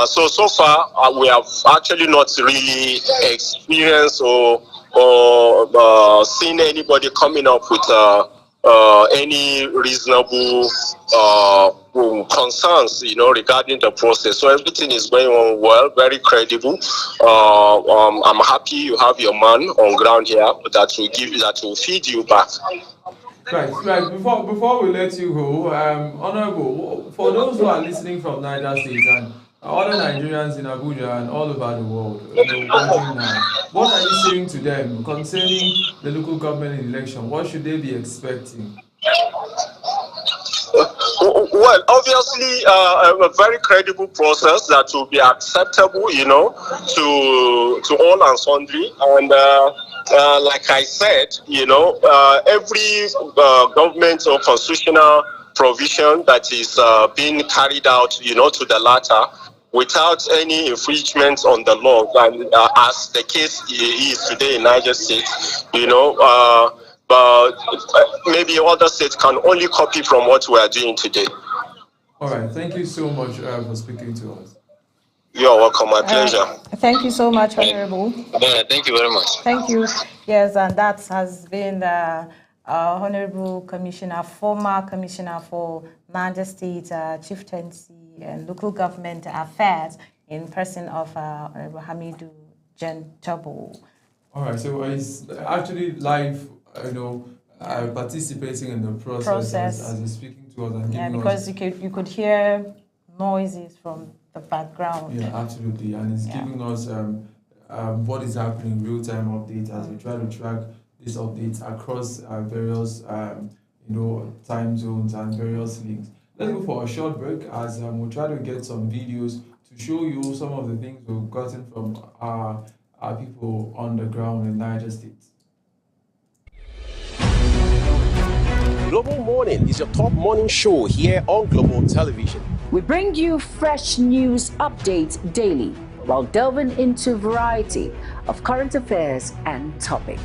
[SPEAKER 10] So far, we have actually not really experienced or seen anybody coming up with any reasonable concerns, regarding the process. So everything is going on well, very credible. I'm happy you have your man on ground here that will feed you back.
[SPEAKER 1] Right. Before we let you go, Honorable, for those who are listening from Niger State and other Nigerians in Abuja and all over the world, watching now, what are you saying to them concerning the local government election? What should they be expecting?
[SPEAKER 10] Well, obviously, a very credible process that will be acceptable, to all and sundry. And like I said, every government or constitutional provision that is being carried out, to the latter, without any infringement on the law, and as the case is today in Niger State, but maybe other states can only copy from what we are doing today.
[SPEAKER 1] All right. Thank you so much for speaking to us.
[SPEAKER 10] You're welcome. My pleasure.
[SPEAKER 2] Thank you so much, Honorable.
[SPEAKER 10] Thank you very much.
[SPEAKER 2] Thank you. Yes, and that has been the Honorable Commissioner, former Commissioner for Niger State Chieftaincy and Local Government Affairs, in person of Honorable Hamidu Jentabo.
[SPEAKER 1] All right. So he's actually live, participating in the process as he's speaking to us and giving
[SPEAKER 2] because you could hear noises from the background.
[SPEAKER 1] Yeah, absolutely, and it's giving us what is happening, real-time updates as we try to track these updates across various time zones and various links. Let's go for a short break as we'll try to get some videos to show you some of the things we've gotten from our people on the ground in Niger State.
[SPEAKER 3] Global Morning is your top morning show here on Global Television.
[SPEAKER 4] We bring you fresh news updates daily while delving into a variety of current affairs and topics.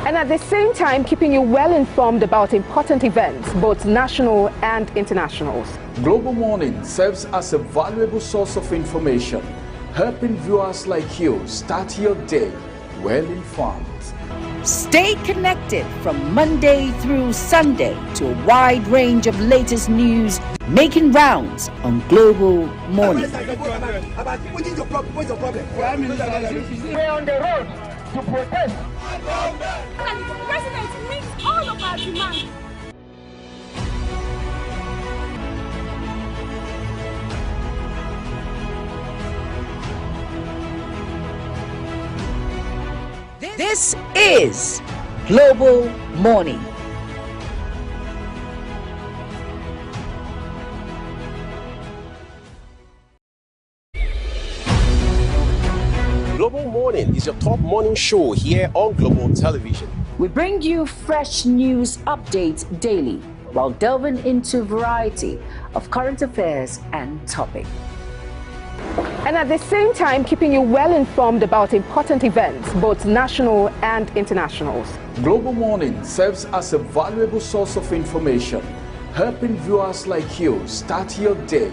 [SPEAKER 5] And at the same time, keeping you well informed about important events, both national and internationals.
[SPEAKER 6] Global Morning serves as a valuable source of information, helping viewers like you start your day well informed.
[SPEAKER 4] Stay connected from Monday through Sunday to a wide range of latest news making rounds on Global Morning.
[SPEAKER 7] We're on the road to protest.
[SPEAKER 8] And the president meets all of our demands.
[SPEAKER 4] This is Global Morning.
[SPEAKER 3] Global Morning is your top morning show here on Global Television.
[SPEAKER 4] We bring you fresh news updates daily while delving into a variety of current affairs and topics.
[SPEAKER 5] And at the same time, keeping you well informed about important events, both national and internationals.
[SPEAKER 6] Global Morning serves as a valuable source of information, helping viewers like you start your day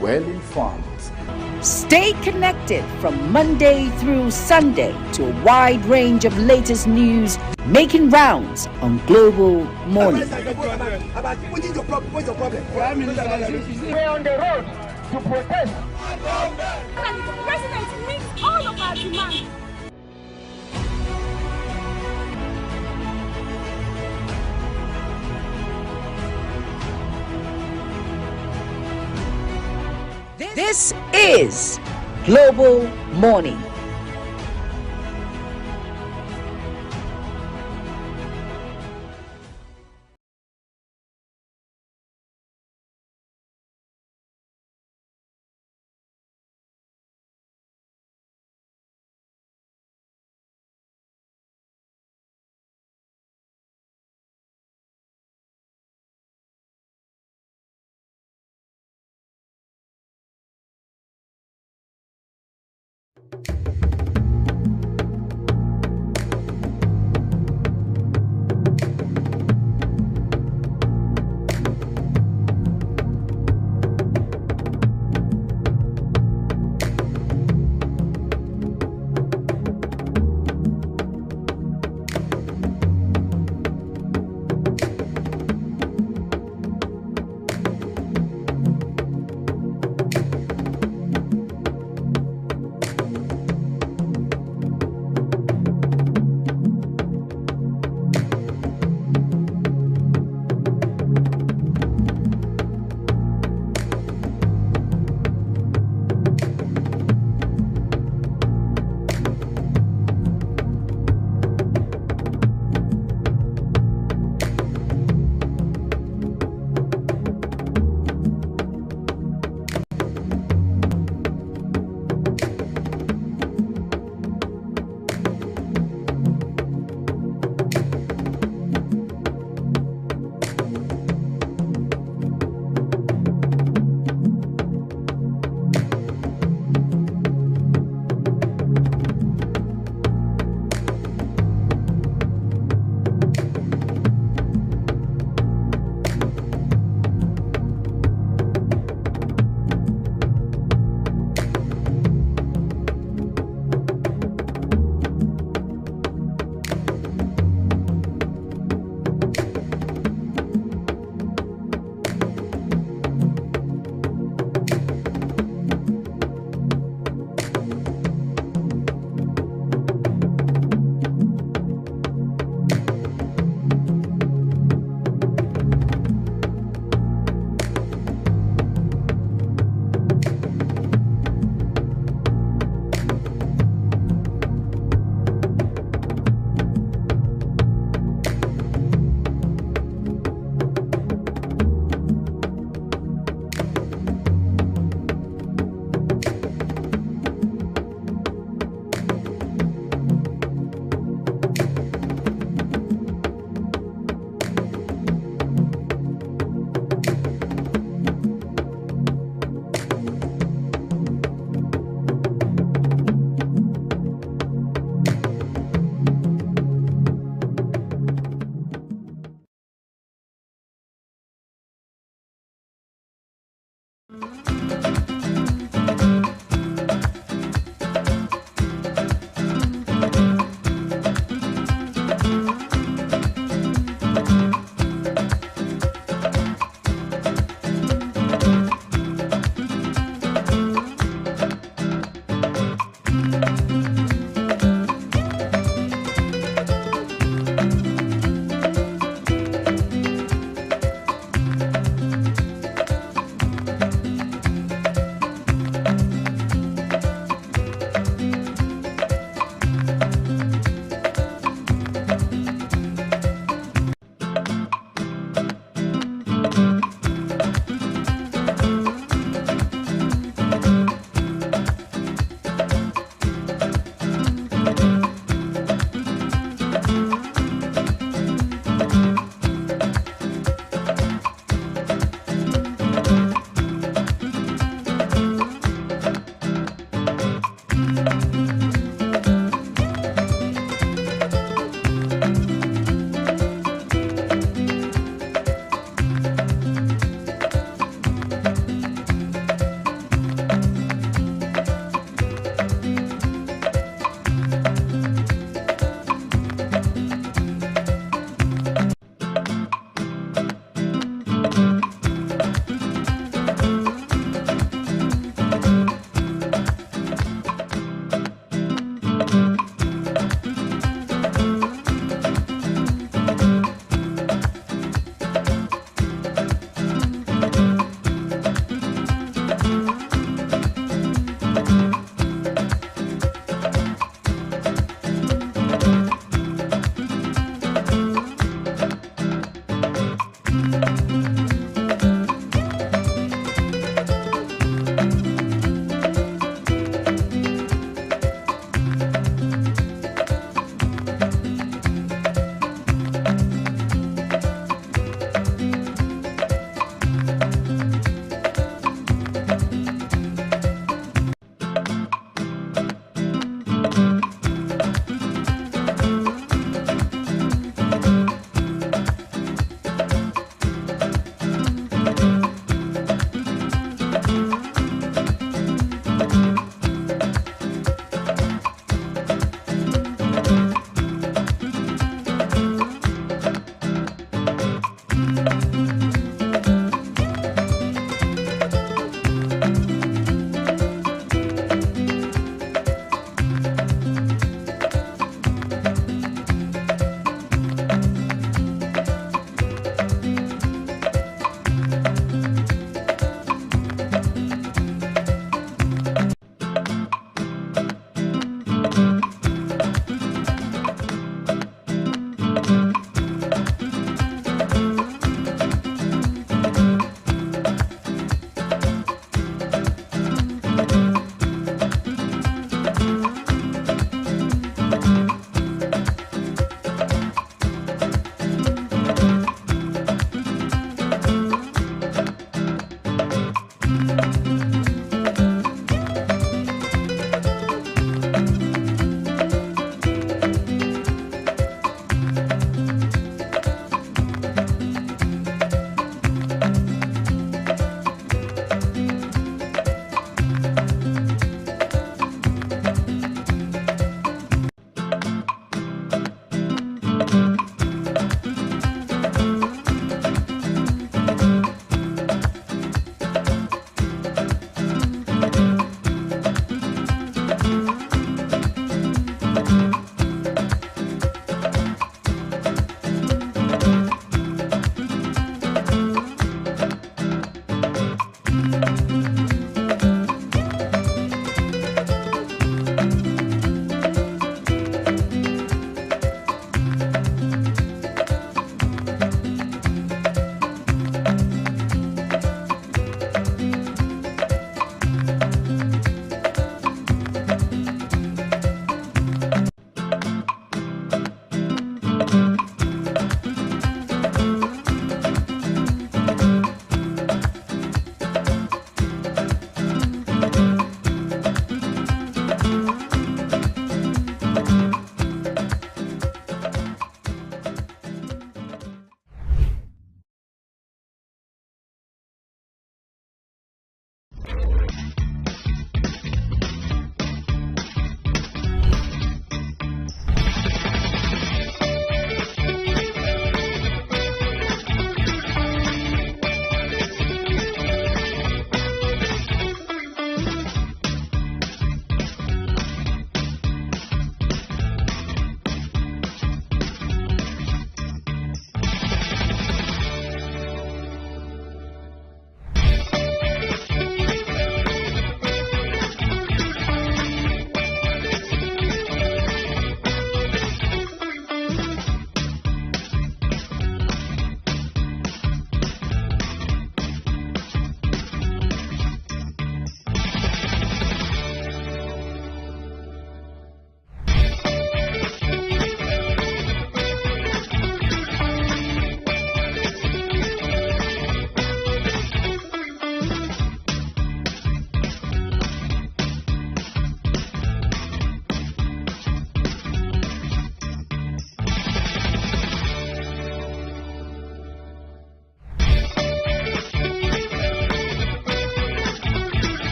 [SPEAKER 6] well informed.
[SPEAKER 4] Stay connected from Monday through Sunday to a wide range of latest news making rounds on Global Morning.
[SPEAKER 7] We're on the road to protest.
[SPEAKER 8] And the president meets all of our demands.
[SPEAKER 4] This is Global Morning.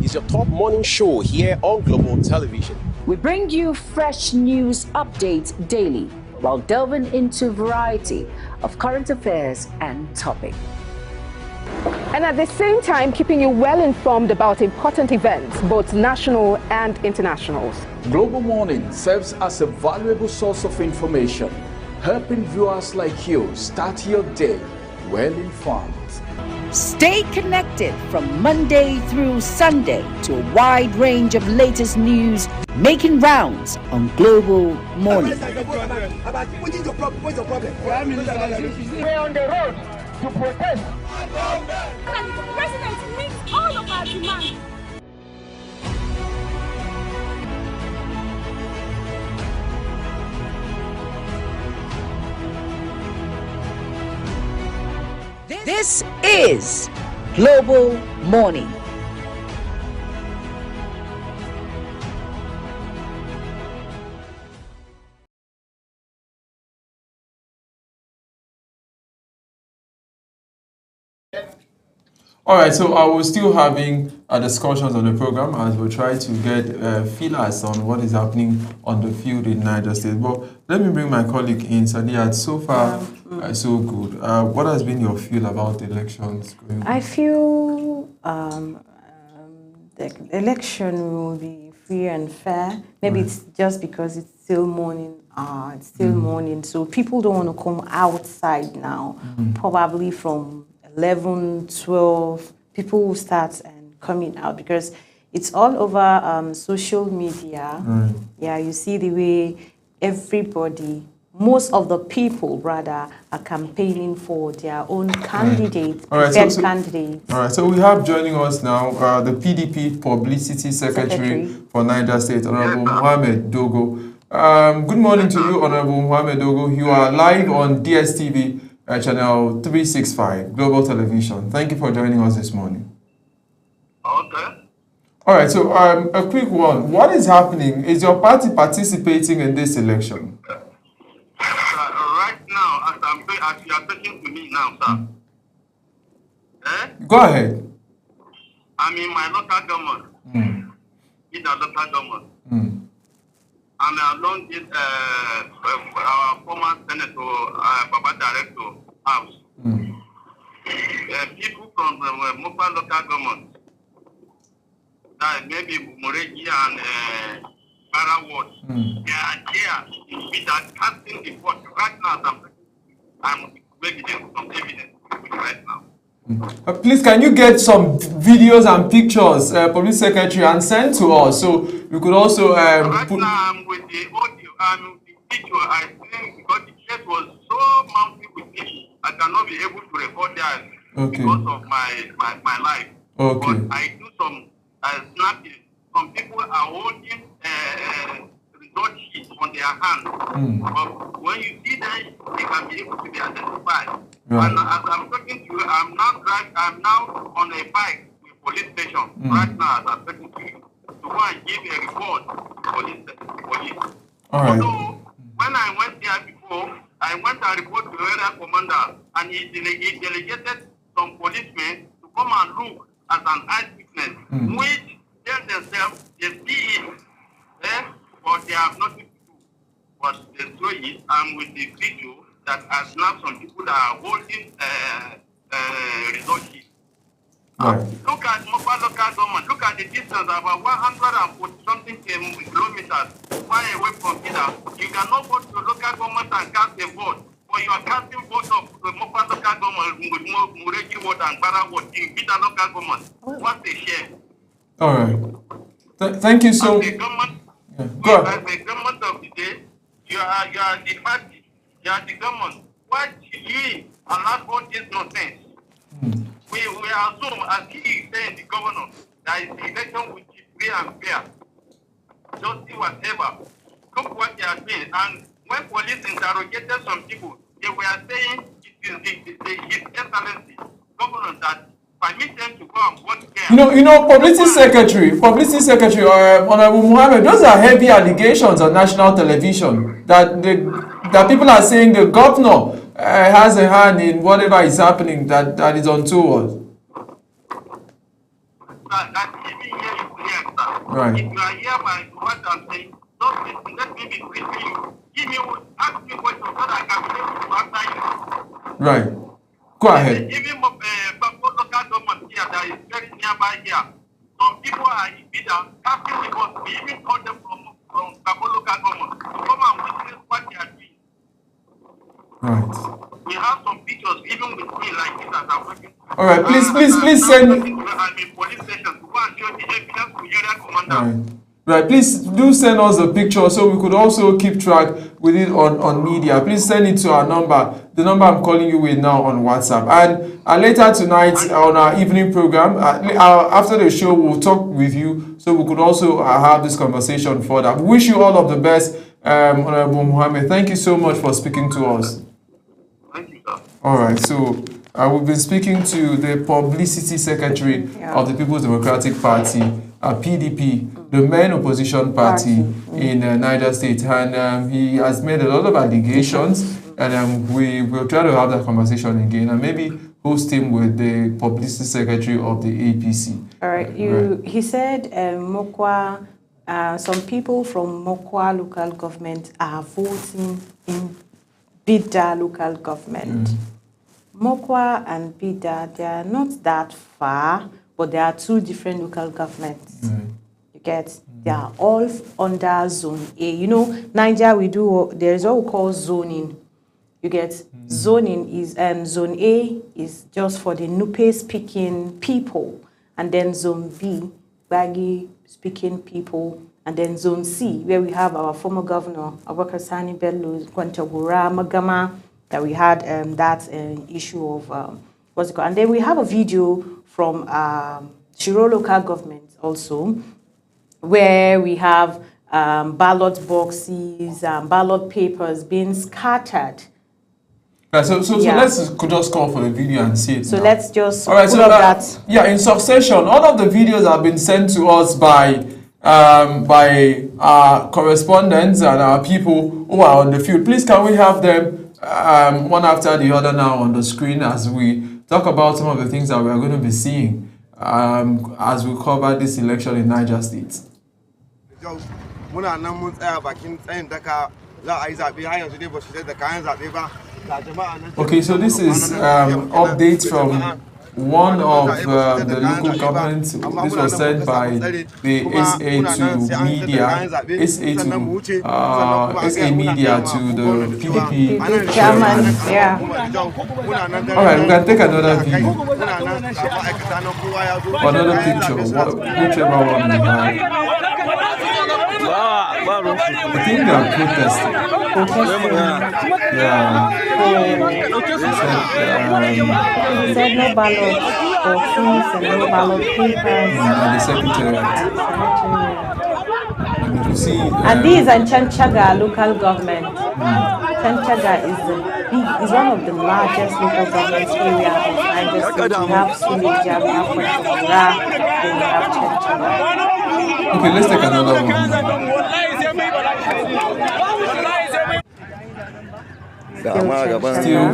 [SPEAKER 3] is your top morning show here on Global Television.
[SPEAKER 4] We bring you fresh news updates daily while delving into a variety of current affairs and topics.
[SPEAKER 5] And at the same time, keeping you well informed about important events, both national and internationals.
[SPEAKER 6] Global Morning serves as a valuable source of information, helping viewers like you start your day well informed.
[SPEAKER 4] Stay connected from Monday through Sunday to a wide range of latest news making rounds on Global Morning.
[SPEAKER 7] We're on the road to protest.
[SPEAKER 8] And the president meets all of our demands.
[SPEAKER 4] This is Global Morning.
[SPEAKER 1] All right, so we're still having discussions on the program as we try to get feelers on what is happening on the field in Niger State. But let me bring my colleague in, Sadiat. So far, so good. What has been your feel about the elections going on?
[SPEAKER 2] I feel the election will be free and fair. Maybe it's just because it's still morning. It's still morning, so people don't want to come outside now. Probably from 11, 12, people will start coming out because it's all over social media. Yeah, you see the way everybody, most of the people rather, are campaigning for their own candidate, candidate.
[SPEAKER 1] All right, so we have joining us now the PDP Publicity Secretary for Niger State, Honorable Mohammed Dogo. Good morning to you, Honorable Mohammed Dogo. You are live on DSTV. Channel 365, Global Television. Thank you for joining us this morning.
[SPEAKER 11] Okay.
[SPEAKER 1] All right, so a quick one. What is happening? Is your party participating in this election?
[SPEAKER 11] Right now, as you are talking to me now, sir.
[SPEAKER 1] Go ahead.
[SPEAKER 11] I'm in my local government. In the local government. And along with our former Senator, Baba Director House. People from the Mopa local government, maybe Moreji and Barra Ward, they are there with that casting the vote right now. I'm making some evidence right now.
[SPEAKER 1] Please, can you get some videos and pictures, Police Secretary, and send to us so we could also
[SPEAKER 11] right now I'm with the audio and the video. I think because the case was so mounted with me, I cannot be able to record that because of my life.
[SPEAKER 1] Okay.
[SPEAKER 11] But I do some snapping. Some people are holding result sheets on their hands. But when you see that, they can be able to be identified. And as I'm talking to you, I'm now on a bike with police station right now as I'm talking to you to go and give a report to police.
[SPEAKER 1] All right.
[SPEAKER 11] Although when I went there before, I went and reported to the area commander, and he delegated some policemen to come and look as an eyewitness, which tell themselves they see it, but they have nothing to do. But they show it, and with the video that has now some people that are holding result sheets. Look at Mopa local government. Look at the distance, about 140-something kilometers far away from here. You cannot go to the local government and cast a vote. But you are casting votes of the Mopa local government with Mureji Ward and Barra Ward in Bida local government. What a shame.
[SPEAKER 1] All right. Thank you so much.
[SPEAKER 11] Go ahead. The government of the day, you are the party, you are the government. Why do you allow all this nonsense? We assume, as he is saying, the governor, that the election will be free and fair. Just see whatever. Look what they are doing. And when police interrogated some people, they were saying it is His Excellency, governor, that permit them to go and vote there.
[SPEAKER 1] You know, Publicity Secretary, Honorable Mohammed, those are heavy allegations on national television that people are saying the governor has a hand in whatever is happening that is untoward.
[SPEAKER 11] That even here
[SPEAKER 1] Right.
[SPEAKER 13] If you are here by what I'm saying, don't listen. Let me be with you. Give me, ask me questions so that I can be able to answer you.
[SPEAKER 1] Right. Go ahead.
[SPEAKER 13] Even local government here that is very nearby here, some people are in Bida, captain because we even call them from Babo local government to come and witness what they are doing.
[SPEAKER 1] Right.
[SPEAKER 13] We have some pictures even with me like this as I'm working.
[SPEAKER 1] All right. Please send.
[SPEAKER 13] I'm in police station to go and show the evidence to area commander.
[SPEAKER 1] Right, please do send us a picture so we could also keep track with it on media. Please send it to our number, the number I'm calling you with now on WhatsApp. And later tonight on our evening program, after the show, we'll talk with you so we could also have this conversation further. We wish you all of the best, Honorable Mohammed. Thank you so much for speaking to us.
[SPEAKER 13] Thank you, sir.
[SPEAKER 1] All right, so we've been speaking to the Publicity Secretary of the People's Democratic Party, PDP, the main opposition party in Niger State, and he has made a lot of allegations, and we will try to have that conversation again, and maybe host him with the Publicity Secretary of the APC.
[SPEAKER 2] All right, he said Mokwa, some people from Mokwa local government are voting in Bida local government. Mokwa and Bida, they are not that far, but there are two different local governments. You get? They are all under Zone A. You know, Niger, there is what we call zoning. You get? Zoning is, Zone A is just for the Nupe-speaking people. And then Zone B, Baggy speaking people. And then Zone C, where we have our former governor, Abubakar Sani Bello, Kwantagura, Magama, that we had that issue of, what's it called? And then we have a video from Shiro local government also, where we have ballot boxes, ballot papers being scattered.
[SPEAKER 1] Right, so let's just call for the video and see it.
[SPEAKER 2] So
[SPEAKER 1] now.
[SPEAKER 2] let's just
[SPEAKER 1] all right, so
[SPEAKER 2] that.
[SPEAKER 1] Yeah, in succession, all of the videos have been sent to us by our correspondents and our people who are on the field. Please, can we have them one after the other now on the screen as we talk about some of the things that we are going to be seeing as we cover this election in Niger State. Okay, so this is updates from one of the local governments. This was sent by the SA Media to the PDP
[SPEAKER 2] chairman. Yeah.
[SPEAKER 1] All right, we can take another view, another picture, whichever one we have. I think they are protesting. Yeah.
[SPEAKER 2] He said no ballot boxes and no ballot papers.
[SPEAKER 1] At the secretariat. And you see.
[SPEAKER 2] And this is in Chanchaga local government. Chanchaga is one of the largest local government areas of Niger State. We have Suleja, we have Kwantagura, then we have Chanchaga.
[SPEAKER 1] Okay, let's take another one.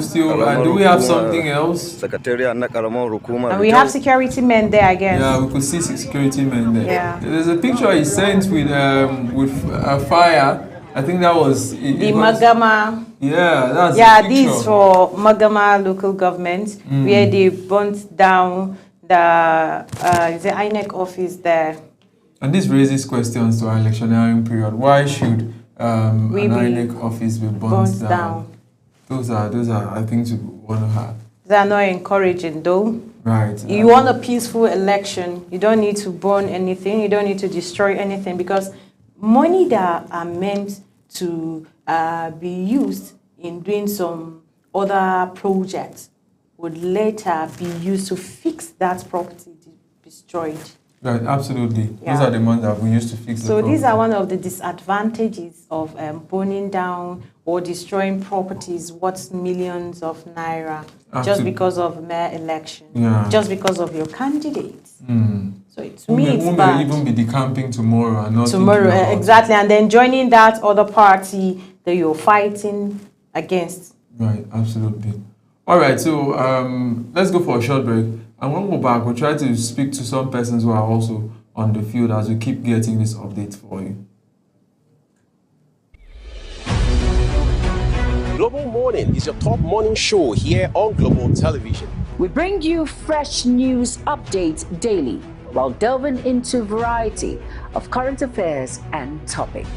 [SPEAKER 1] Still, and do we have something else?
[SPEAKER 2] And we have security men there again.
[SPEAKER 1] Yeah, we could see security men there.
[SPEAKER 2] Yeah.
[SPEAKER 1] There's a picture he sent with a fire. I think that was
[SPEAKER 2] the Magama.
[SPEAKER 1] Yeah, that's
[SPEAKER 2] this is for Magama local government, where they burnt down the INEC office there.
[SPEAKER 1] And this raises questions to our electioneering period. Why should an INEC office be burnt down? Those are I think we want to have.
[SPEAKER 2] They are not encouraging though.
[SPEAKER 1] Right.
[SPEAKER 2] You want a peaceful election. You don't need to burn anything. You don't need to destroy anything, because money that are meant to be used in doing some other projects would later be used to fix that property destroyed.
[SPEAKER 1] Right, absolutely.
[SPEAKER 2] Yeah.
[SPEAKER 1] Those are the ones that we used to fix the
[SPEAKER 2] So
[SPEAKER 1] problem.
[SPEAKER 2] these are one of the disadvantages of burning down or destroying properties worth millions of naira just because of mere election, just because of your candidates. So to me, it's bad.
[SPEAKER 1] May even be decamping tomorrow and not
[SPEAKER 2] exactly, and then joining that other party that you're fighting against.
[SPEAKER 1] Right, absolutely. All right, so let's go for a short break. And when we're back, we'll try to speak to some persons who are also on the field as we keep getting this update for you.
[SPEAKER 3] Global Morning is your top morning show here on Global Television.
[SPEAKER 4] We bring you fresh news updates daily while delving into a variety of current affairs and topics.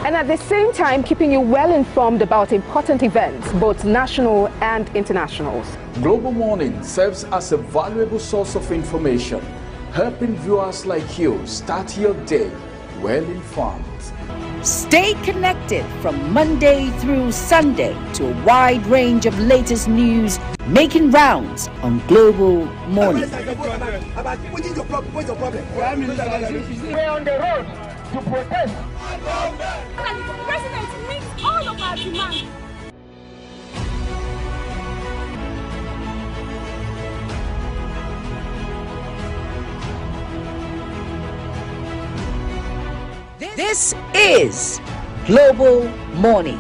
[SPEAKER 5] And at the same time, keeping you well informed about important events, both national and internationals.
[SPEAKER 6] Global Morning serves as a valuable source of information, helping viewers like you start your day well informed.
[SPEAKER 4] Stay connected from Monday through Sunday to a wide range of latest news making rounds on Global Morning.
[SPEAKER 7] We're on the road to protest.
[SPEAKER 8] And the president meets all of our demands.
[SPEAKER 4] This is Global Morning.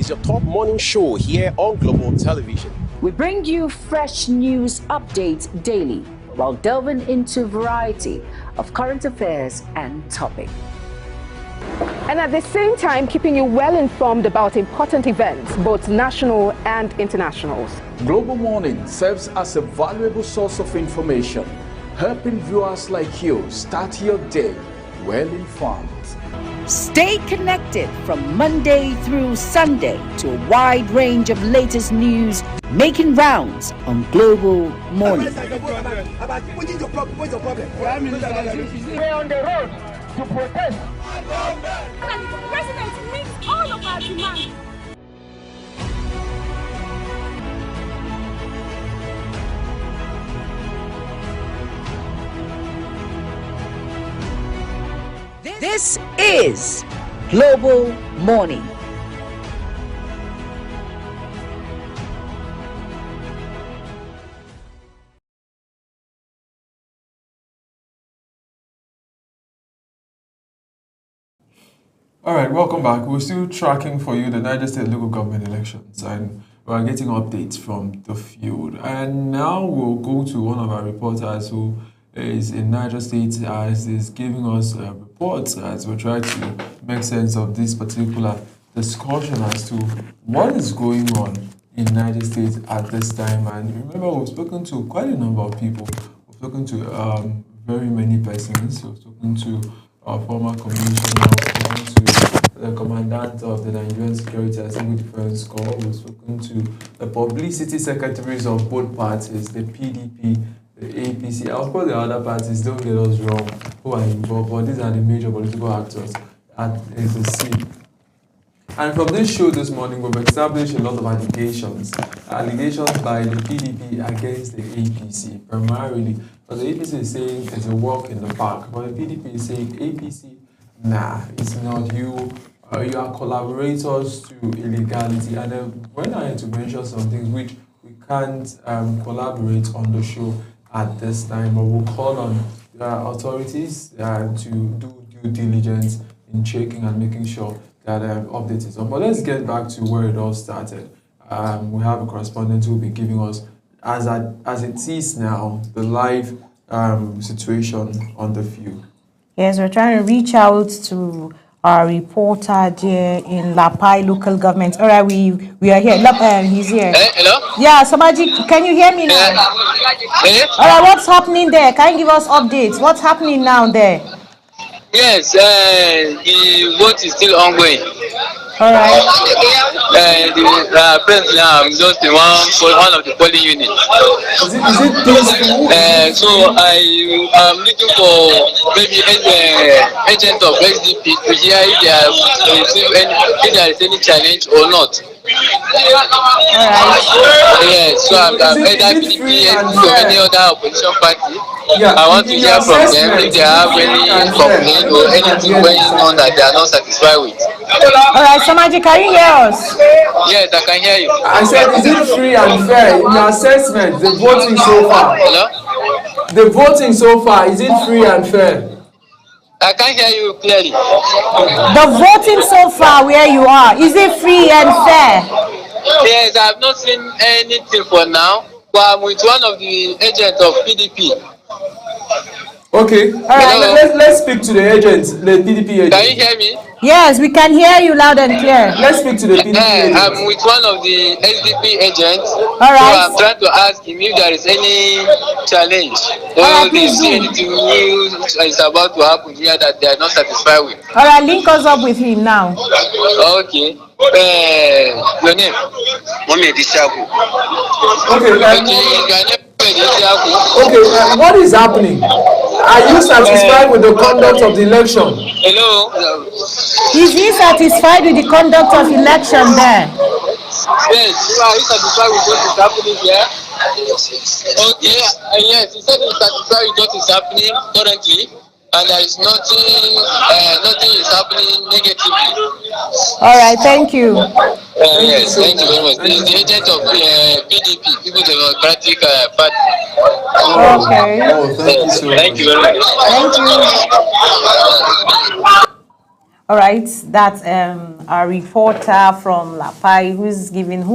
[SPEAKER 3] is your top morning show here on Global Television.
[SPEAKER 4] We bring you fresh news updates daily while delving into a variety of current affairs and topics.
[SPEAKER 5] And at the same time, keeping you well informed about important events, both national and internationals.
[SPEAKER 6] Global Morning serves as a valuable source of information, helping viewers like you start your day well informed.
[SPEAKER 4] Stay connected from Monday through Sunday to a wide range of latest news making rounds on Global Morning.
[SPEAKER 7] We're on the road to protest.
[SPEAKER 8] And the president meets all of our demands.
[SPEAKER 4] This is Global Morning.
[SPEAKER 1] All right, welcome back. We're still tracking for you the Niger State local government elections, and we're getting updates from the field. And now we'll go to one of our reporters who is in Niger State as is giving us reports as we try to make sense of this particular discussion as to what is going on in Niger State at this time. And remember, we've spoken to quite a number of people. We've spoken to very many persons. We've spoken to our former commissioner, we've spoken to the commandant of the Nigerian Security and Civil Defense Corps, we've spoken to the publicity secretaries of both parties, the PDP, the APC. Of course, the other parties, don't get us wrong, who are involved, but these are the major political actors at the scene. And from this show this morning, we've established a lot of allegations by the PDP against the APC, primarily. But the APC is saying it's a walk in the park, but the PDP is saying, APC, nah, it's not you. You are collaborators to illegality. And when I had to mention some things which we can't collaborate on the show at this time, but we'll call on authorities to do due diligence in checking and making sure that update is on. But let's get back to where it all started. We have a correspondent who will be giving us, as it is now, the live situation on the field.
[SPEAKER 2] Yes, we're trying to reach out to our reporter there in Lapai local government. All right, we are here. He's here.
[SPEAKER 9] Hello?
[SPEAKER 2] Yeah, somebody, can you hear me now? All right, what's happening there? Can you give us updates? What's happening now there?
[SPEAKER 9] Yes, the vote is still ongoing.
[SPEAKER 2] All right.
[SPEAKER 9] Presently, I'm just in one of the polling units.
[SPEAKER 1] Is it peaceful?
[SPEAKER 9] So I am looking for maybe agent of SDP to hear if there is any challenge or not. Yes, so I'm either PDP or any other opposition party.
[SPEAKER 1] Yeah.
[SPEAKER 9] I want to hear from them if they have any complaint or anything going on that they are not satisfied with.
[SPEAKER 2] All right, Samaji, can you hear us?
[SPEAKER 9] Yes, I can hear you.
[SPEAKER 1] I said, is it free and fair? In your assessment, the voting so far?
[SPEAKER 9] Hello?
[SPEAKER 1] The voting so far, is it free and fair?
[SPEAKER 9] I can't hear you clearly.
[SPEAKER 2] The voting so far where you are, is it free and fair?
[SPEAKER 9] Yes, I have not seen anything for now, but I'm with one of the agents of PDP.
[SPEAKER 1] Okay, all right, let's speak to the agents, the PDP agent.
[SPEAKER 9] Can you hear me?
[SPEAKER 2] Yes, we can hear you loud and clear.
[SPEAKER 1] Let's speak to the PDP agent.
[SPEAKER 9] I'm with one of the SDP agents.
[SPEAKER 2] All right.
[SPEAKER 9] So I'm trying to ask him if there is any challenge. Or do you see anything new is about to happen here that they are not satisfied with?
[SPEAKER 2] All right, link us up with him now.
[SPEAKER 9] Okay. Your name?
[SPEAKER 1] Okay, what is happening? Are you satisfied with the conduct of the election?
[SPEAKER 9] Hello?
[SPEAKER 2] Is he satisfied with the conduct of election there?
[SPEAKER 9] Yes, are you satisfied with what is happening here? Okay, yes, he said he's satisfied with what is happening currently, and there is nothing is happening negatively.
[SPEAKER 2] All right, thank you.
[SPEAKER 9] Yes, thank you very much. He is the agent of PDP, People Democratic Party.
[SPEAKER 2] Okay.
[SPEAKER 1] Oh, thank you so much.
[SPEAKER 9] Thank you very much.
[SPEAKER 2] Thank you. All right, that's our reporter from Lapai who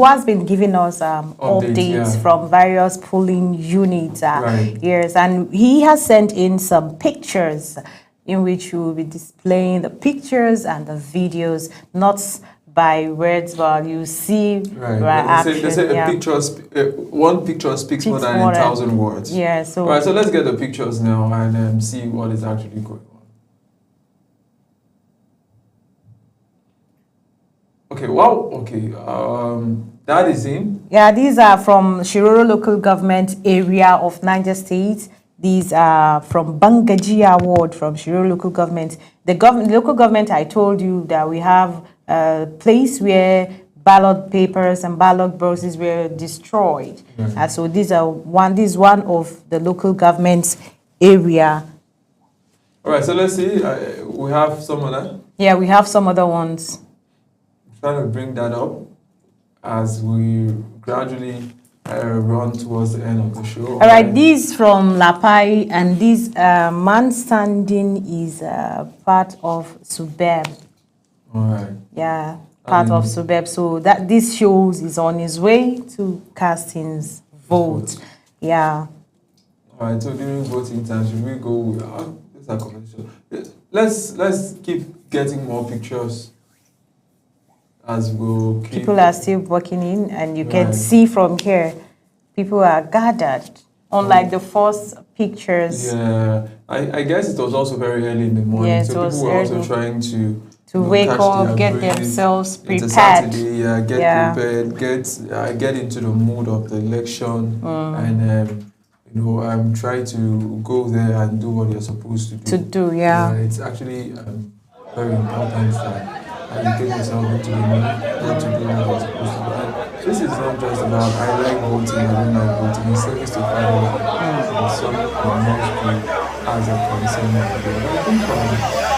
[SPEAKER 2] has been giving us updates from various polling units. Yes, and he has sent in some pictures in which we will be displaying the pictures and the videos, not by words, but you see action.
[SPEAKER 1] They say one picture speaks more than 1,000 words.
[SPEAKER 2] Yeah.
[SPEAKER 1] So let's get the pictures now and see what is actually going on. Okay, wow, okay, that is in?
[SPEAKER 2] Yeah, these are from Shiroro local government area of Niger State. These are from Bangajia ward from Shiroro local government. The local government, I told you that we have a place where ballot papers and ballot boxes were destroyed. So this is one of the local government's area.
[SPEAKER 1] All right, so let's see, we have some other?
[SPEAKER 2] Yeah, we have some other ones.
[SPEAKER 1] Trying to bring that up as we gradually run towards the end of the show.
[SPEAKER 2] All right, this from Lapai, and this man standing is part of Subeb.
[SPEAKER 1] All right.
[SPEAKER 2] Yeah, part of Subeb. So that this shows is on his way to casting vote. Yeah.
[SPEAKER 1] All right. So during voting time, should we go with this our conversation? Let's keep getting more pictures. As we'll keep
[SPEAKER 2] people are still working in, and you can see from here, people are gathered. Unlike the first pictures.
[SPEAKER 1] Yeah, I guess it was also very early in the morning.
[SPEAKER 2] Yeah,
[SPEAKER 1] so people were also trying to
[SPEAKER 2] wake up, get themselves prepared.
[SPEAKER 1] It's a Saturday, get prepared, get into the mood of the election, and try to go there and do what you're supposed to do. It's actually very important that and you get yourself into the mood, not to do what you're supposed to do. And this is not just about I like voting, I don't like voting. It's service to family. It's something that must be as a concern.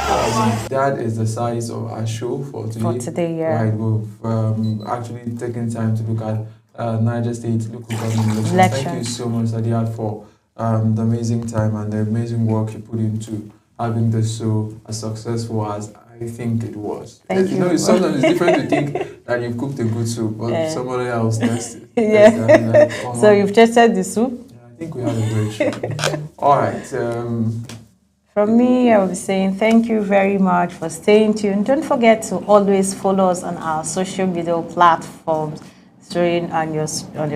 [SPEAKER 1] I think that is the size of our show for today. Right, we've actually taken time to look at Niger State local government elections. Thank you so much, Sadiat, for the amazing time and the amazing work you put into having this show as successful as I think it was.
[SPEAKER 2] Thank you.
[SPEAKER 1] Sometimes it's different to think that you've cooked a good soup, but somebody else tested.
[SPEAKER 2] So you've tested the soup?
[SPEAKER 1] Yeah, I think we had a great show. All right.
[SPEAKER 2] From me, I will be saying thank you very much for staying tuned. Don't forget to always follow us on our social media platforms showing on your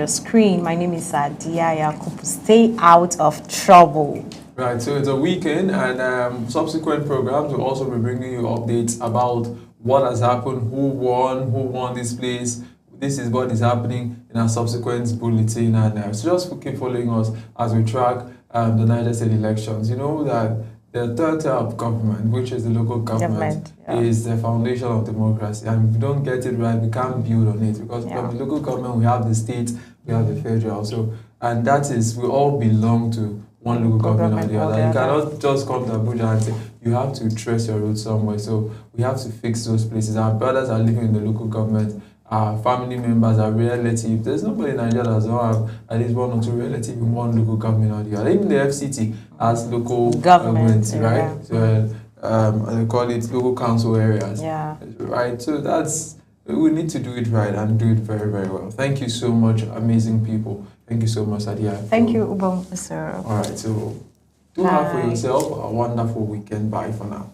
[SPEAKER 2] screen. My name is Sadia Yakubu. Stay out of trouble.
[SPEAKER 1] Right, so it's a weekend, and subsequent programs will also be bringing you updates about what has happened, who won this place. This is what is happening in our subsequent bulletin, and so just keep following us as we track the Niger State elections. You know that the third tier of government, which is the local government, is the foundation of democracy, and if we don't get it right, we can't build on it, because from the local government we have the state, we have the federal, and that is, we all belong to one local government or the other. You cannot just come to Abuja and say, you have to trace your roots somewhere. So we have to fix those places. Our brothers are living in the local government. Our family members are relatives. There's nobody in Nigeria that does not have at least one or two relatives in one local government or the other. Even the FCT has local governments, right? So they call it local council areas. Right? So we need to do it right and do it very, very well. Thank you so much, amazing people. Thank you so much, Sadia.
[SPEAKER 2] Thank you, Ubom, sir.
[SPEAKER 1] All right, so do have for yourself a wonderful weekend. Bye for now.